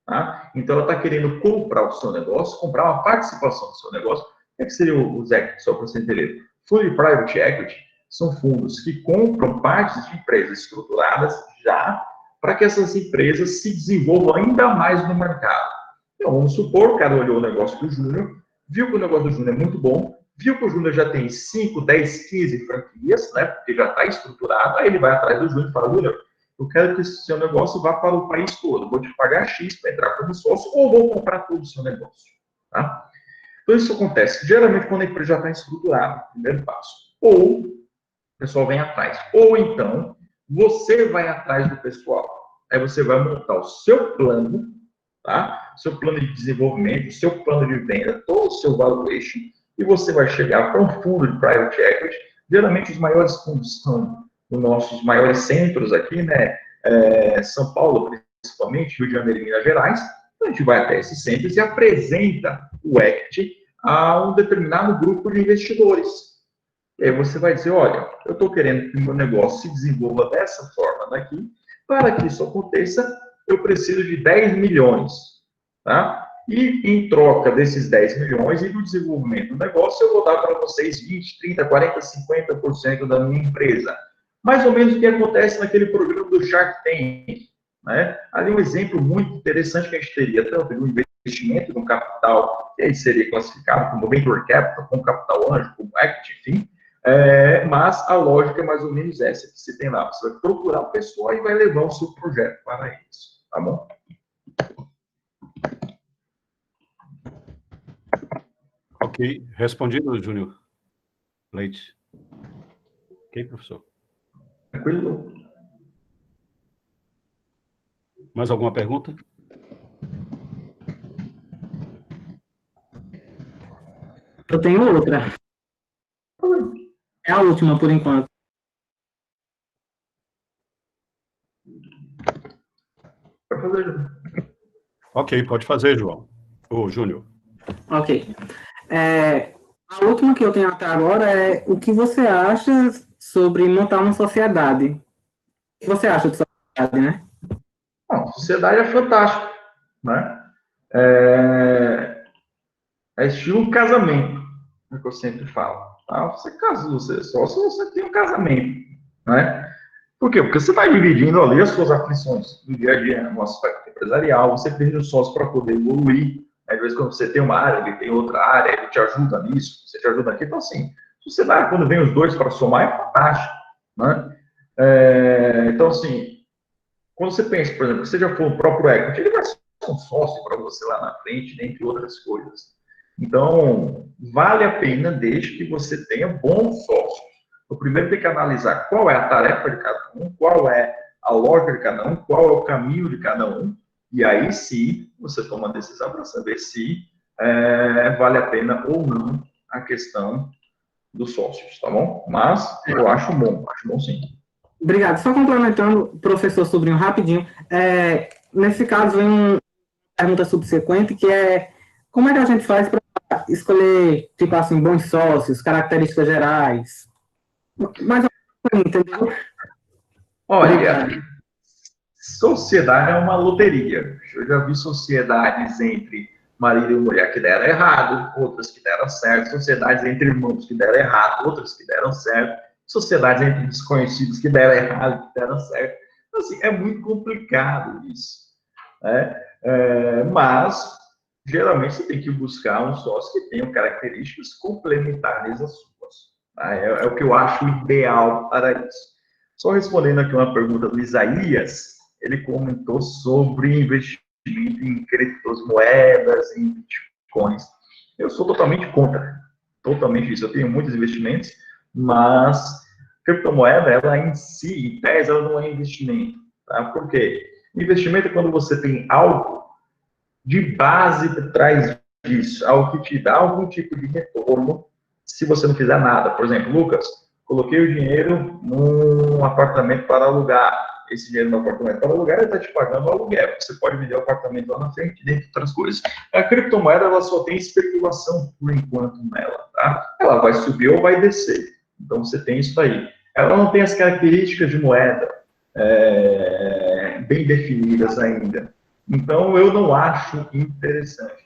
Tá? Então, ela está querendo comprar o seu negócio, comprar uma participação do seu negócio. O que seriam os equity, só para você entender? Full Private Equity são fundos que compram partes de empresas estruturadas já para que essas empresas se desenvolvam ainda mais no mercado. Então, vamos supor, o cara olhou o negócio do Júnior, viu que o negócio do Júnior é muito bom, viu que o Júnior já tem 5, 10, 15 franquias, né, porque já está estruturado, aí ele vai atrás do Júnior e fala, Júnior, eu quero que esse seu negócio vá para o país todo, vou te pagar X para entrar como sócio ou vou comprar todo o seu negócio. Tá? Então, isso acontece geralmente quando a empresa já está estruturada, primeiro passo. Ou o pessoal vem atrás. Ou então, você vai atrás do pessoal. Aí você vai montar o seu plano, tá? Seu plano de desenvolvimento, seu plano de venda, todo o seu valuation, e você vai chegar para um fundo de private equity. Geralmente, os maiores fundos são os nossos maiores centros aqui, né? São Paulo, principalmente, Rio de Janeiro e Minas Gerais. Então, a gente vai até esses centros e apresenta o equity a um determinado grupo de investidores. E aí você vai dizer, olha, eu estou querendo que o meu negócio se desenvolva dessa forma daqui. Para que isso aconteça, eu preciso de 10 milhões. Tá? E em troca desses 10 milhões e do desenvolvimento do negócio, eu vou dar para vocês 20, 30, 40, 50% da minha empresa. Mais ou menos o que acontece naquele programa do Shark Tank. Né? Ali um exemplo muito interessante que a gente teria, tanto no investimento no capital, que aí seria classificado como venture capital, como capital anjo, como equity, enfim. Mas a lógica é mais ou menos essa que você tem lá. Você vai procurar o pessoal e vai levar o seu projeto para isso. Tá bom? Ok. Respondido, Júnior Leite. Ok, professor. Tranquilo? Mais alguma pergunta? Eu tenho outra. É a última, por enquanto. Vai fazer. Ok, pode fazer, João. Ô, Júnior. Ok. A última que eu tenho até agora é o que você acha sobre montar uma sociedade? O que você acha de sociedade, né? Bom, sociedade é fantástico, né? É estilo casamento, é o que eu sempre falo. Tá? Você casa, você só se você tem um casamento, né? Por quê? Porque você vai dividindo ali as suas aflições do dia a dia, no aspecto empresarial, você precisa de sócio para poder evoluir. Às vezes, quando você tem uma área, ele tem outra área, ele te ajuda nisso, você te ajuda aqui. Então, assim, sociedade, quando vem os dois para somar, é fantástico, né? Então, assim, quando você pensa, por exemplo, que você já for o próprio equity, ele vai ser um sócio para você lá na frente, dentre outras coisas. Então, vale a pena desde que você tenha bons sócios. O primeiro tem que analisar qual é a tarefa de cada um, qual é a lógica de cada um, qual é o caminho de cada um, E aí sim, você toma a decisão para saber se vale a pena ou não a questão dos sócios, tá bom? Mas eu acho bom sim. Obrigado. Só complementando, professor Sobrinho, rapidinho. Nesse caso, vem uma pergunta subsequente, que é como é que a gente faz para escolher, tipo assim, bons sócios, características gerais? Mais ou menos, entendeu? Olha, Obrigado. sociedade é uma loteria. Eu já vi sociedades entre marido e mulher que deram errado, outras que deram certo, sociedades entre irmãos que deram errado, outras que deram certo, sociedades entre desconhecidos que deram errado, que deram certo. Então, assim, é muito complicado isso, né? Mas, geralmente, você tem que buscar um sócio que tenha características complementares às suas. Tá? É o que eu acho ideal para isso. Só respondendo aqui uma pergunta do Isaías, ele comentou sobre investimento em criptomoedas, em bitcoins. Eu sou totalmente contra, totalmente isso. Eu tenho muitos investimentos, mas criptomoeda, ela em si, em tese, ela não é investimento. Tá? Por quê? Investimento é quando você tem algo de base por trás disso, algo que te dá algum tipo de retorno se você não fizer nada. Por exemplo, Lucas, coloquei o dinheiro num apartamento para alugar. Esse dinheiro no apartamento para alugar, ele está te pagando o aluguel. Você pode vender o apartamento lá na frente, dentre outras coisas. A criptomoeda, ela só tem especulação por enquanto nela, tá? Ela vai subir ou vai descer. Então, você tem isso aí. Ela não tem as características de moeda bem definidas ainda. Então, eu não acho interessante.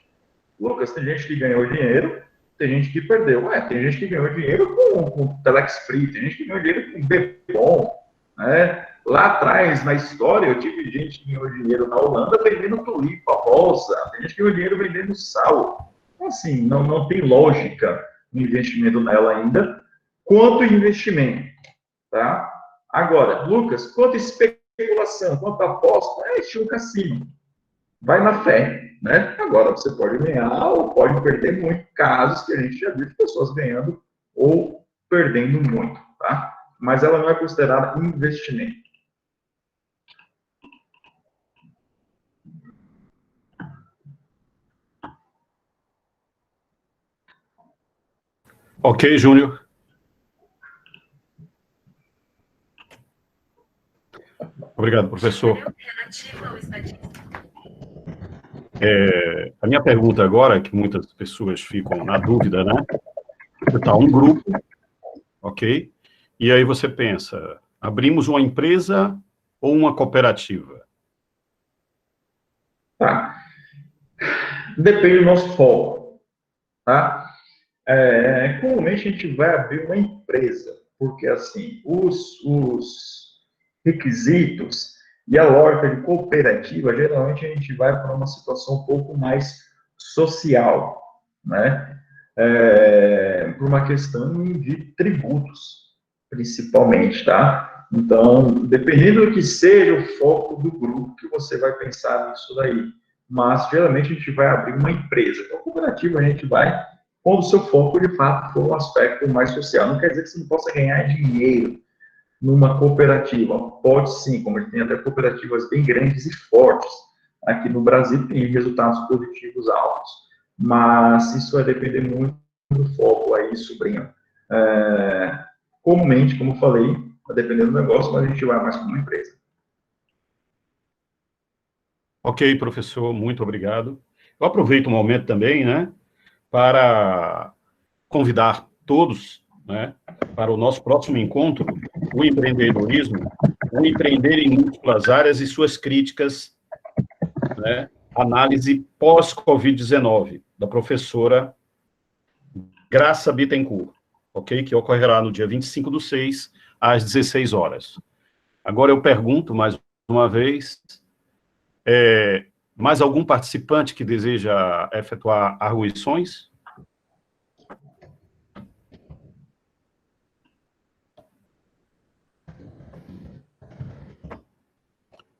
Lucas, tem gente que ganhou dinheiro, tem gente que perdeu. Tem gente que ganhou dinheiro com Telex Free, tem gente que ganhou dinheiro com Bepom, né? Lá atrás, na história, eu tive gente que ganhou dinheiro na Holanda vendendo tulipa rosa, tem gente que ganhou dinheiro vendendo sal. Então, assim, não tem lógica no investimento nela ainda, quanto investimento, tá? Agora, Lucas, quanto especulação, quanto aposta, estilo cassino. Vai na fé, né? Agora, você pode ganhar ou pode perder muito, casos que a gente já viu de pessoas ganhando ou perdendo muito, tá? Mas ela não é considerada investimento. Ok, Júnior. Obrigado, professor. Relativo ao estatístico. A minha pergunta agora, que muitas pessoas ficam na dúvida, né? Está um grupo, ok? E aí você pensa, abrimos uma empresa ou uma cooperativa? Tá. Depende do nosso foco, tá? Comumente a gente vai abrir uma empresa, porque assim, os requisitos e a lógica de cooperativa, geralmente a gente vai para uma situação um pouco mais social, né? Por uma questão de tributos, principalmente, tá? Então, dependendo do que seja o foco do grupo, que você vai pensar nisso daí. Mas, geralmente, a gente vai abrir uma empresa. Então, cooperativa, a gente vai quando o seu foco, de fato, for um aspecto mais social. Não quer dizer que você não possa ganhar dinheiro numa cooperativa. Pode sim, como tem até cooperativas bem grandes e fortes. Aqui no Brasil tem resultados positivos altos. Mas isso vai depender muito do foco aí, sobrinho. Comumente, como eu falei, vai depender do negócio, mas a gente vai mais como uma empresa. Ok, professor, muito obrigado. Eu aproveito o momento também, né, para convidar todos, né, para o nosso próximo encontro, o empreendedorismo, o empreender em múltiplas áreas e suas críticas, né, análise pós-Covid-19, da professora Graça Bittencourt, ok? Que ocorrerá no dia 25/6, às 16 horas. Agora eu pergunto, mais uma vez, mais algum participante que deseja efetuar arguições?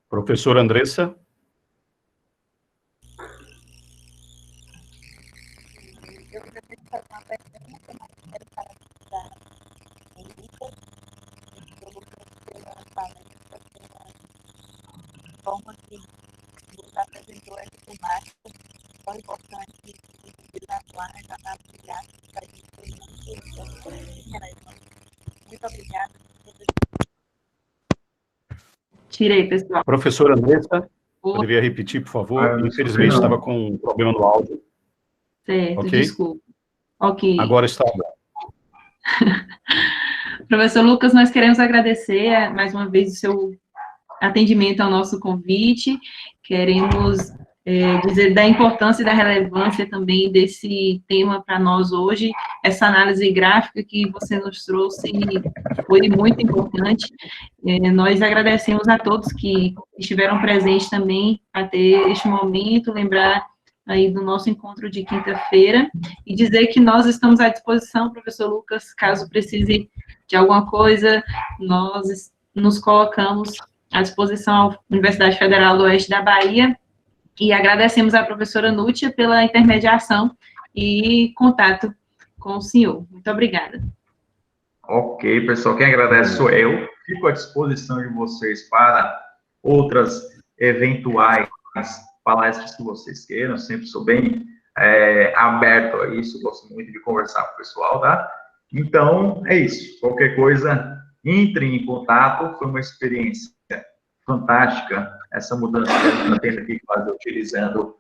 Professora Andressa? Eu preciso fazer uma pergunta, mas quero parabenizar o Lucas pelo que ele fez na palestra, pela forma que você você apresentou essa temática tão importante de atuar nas análises gráficas para a gente ter muito obrigada. Tirei, pessoal. Professora Andressa, poderia repetir, por favor? Infelizmente, estava com um problema no áudio. Certo, Ok? desculpa. Ok. Agora está bom. Professor Lucas, nós queremos agradecer mais uma vez o seu atendimento ao nosso convite. Queremos dizer da importância e da relevância também desse tema para nós hoje. Essa análise gráfica que você nos trouxe foi muito importante. Nós agradecemos a todos que estiveram presentes também a ter este momento, lembrar aí do nosso encontro de quinta-feira, e dizer que nós estamos à disposição, professor Lucas, caso precise de alguma coisa, nós nos colocamos à disposição à Universidade Federal do Oeste da Bahia, e agradecemos à professora Nútia pela intermediação e contato com o senhor. Muito obrigada. Ok, pessoal, quem agradece sou eu. Fico à disposição de vocês para outras eventuais palestras que vocês queiram, sempre sou bem aberto a isso, gosto muito de conversar com o pessoal, tá? Então, é isso. Qualquer coisa, entre em contato, foi uma experiência fantástica, essa mudança que a gente tenta aqui fazer utilizando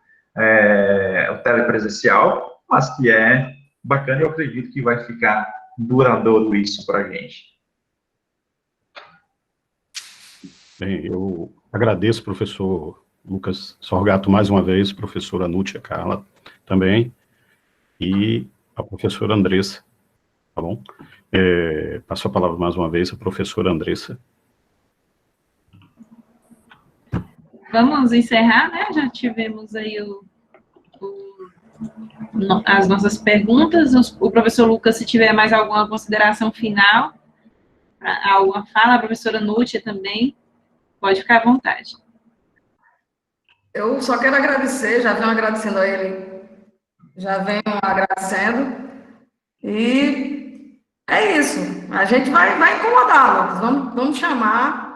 o telepresencial, mas que é bacana e eu acredito que vai ficar duradouro isso para a gente. Bem, eu agradeço, professor Lucas Sorgato, mais uma vez, professora Nútia Carla também, e a professora Andressa, tá bom? Passo a palavra mais uma vez à professora Andressa. Vamos encerrar, né? Já tivemos aí as nossas perguntas. O professor Lucas, se tiver mais alguma consideração final, alguma fala, a professora Nútia também, pode ficar à vontade. Eu só quero agradecer, já venho agradecendo a ele, já venho agradecendo, e é isso, a gente vai incomodá-lo, vamos chamar,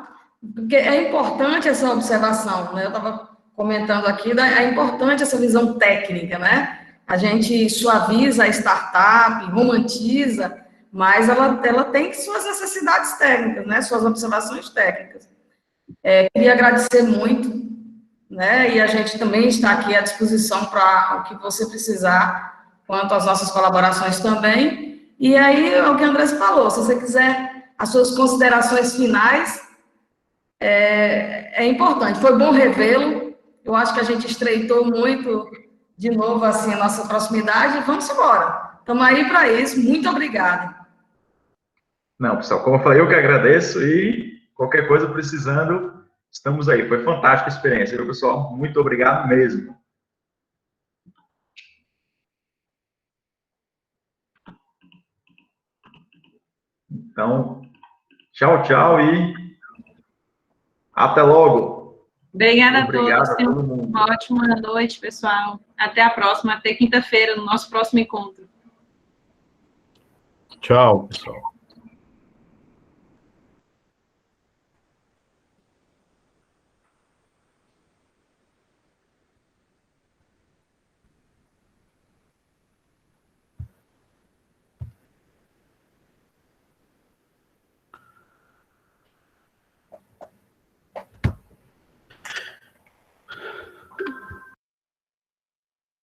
porque é importante essa observação, né? Eu estava comentando aqui, é importante essa visão técnica, né? A gente suaviza a startup, romantiza, mas ela tem suas necessidades técnicas, né? Suas observações técnicas. Queria agradecer muito, né? E a gente também está aqui à disposição para o que você precisar, quanto às nossas colaborações também. E aí, é o que a Andressa falou, se você quiser as suas considerações finais, é importante. Foi bom revê-lo, eu acho que a gente estreitou muito, de novo, assim, a nossa proximidade, vamos embora. Estamos aí para isso, muito obrigada. Não, pessoal, como eu falei, eu que agradeço e qualquer coisa precisando, estamos aí. Foi fantástica a experiência, viu, pessoal? Muito obrigado mesmo. Então, tchau, tchau e até logo. Obrigada Obrigado a todos. todo mundo. Uma ótima noite, pessoal. Até a próxima, até quinta-feira, no nosso próximo encontro. Tchau, pessoal.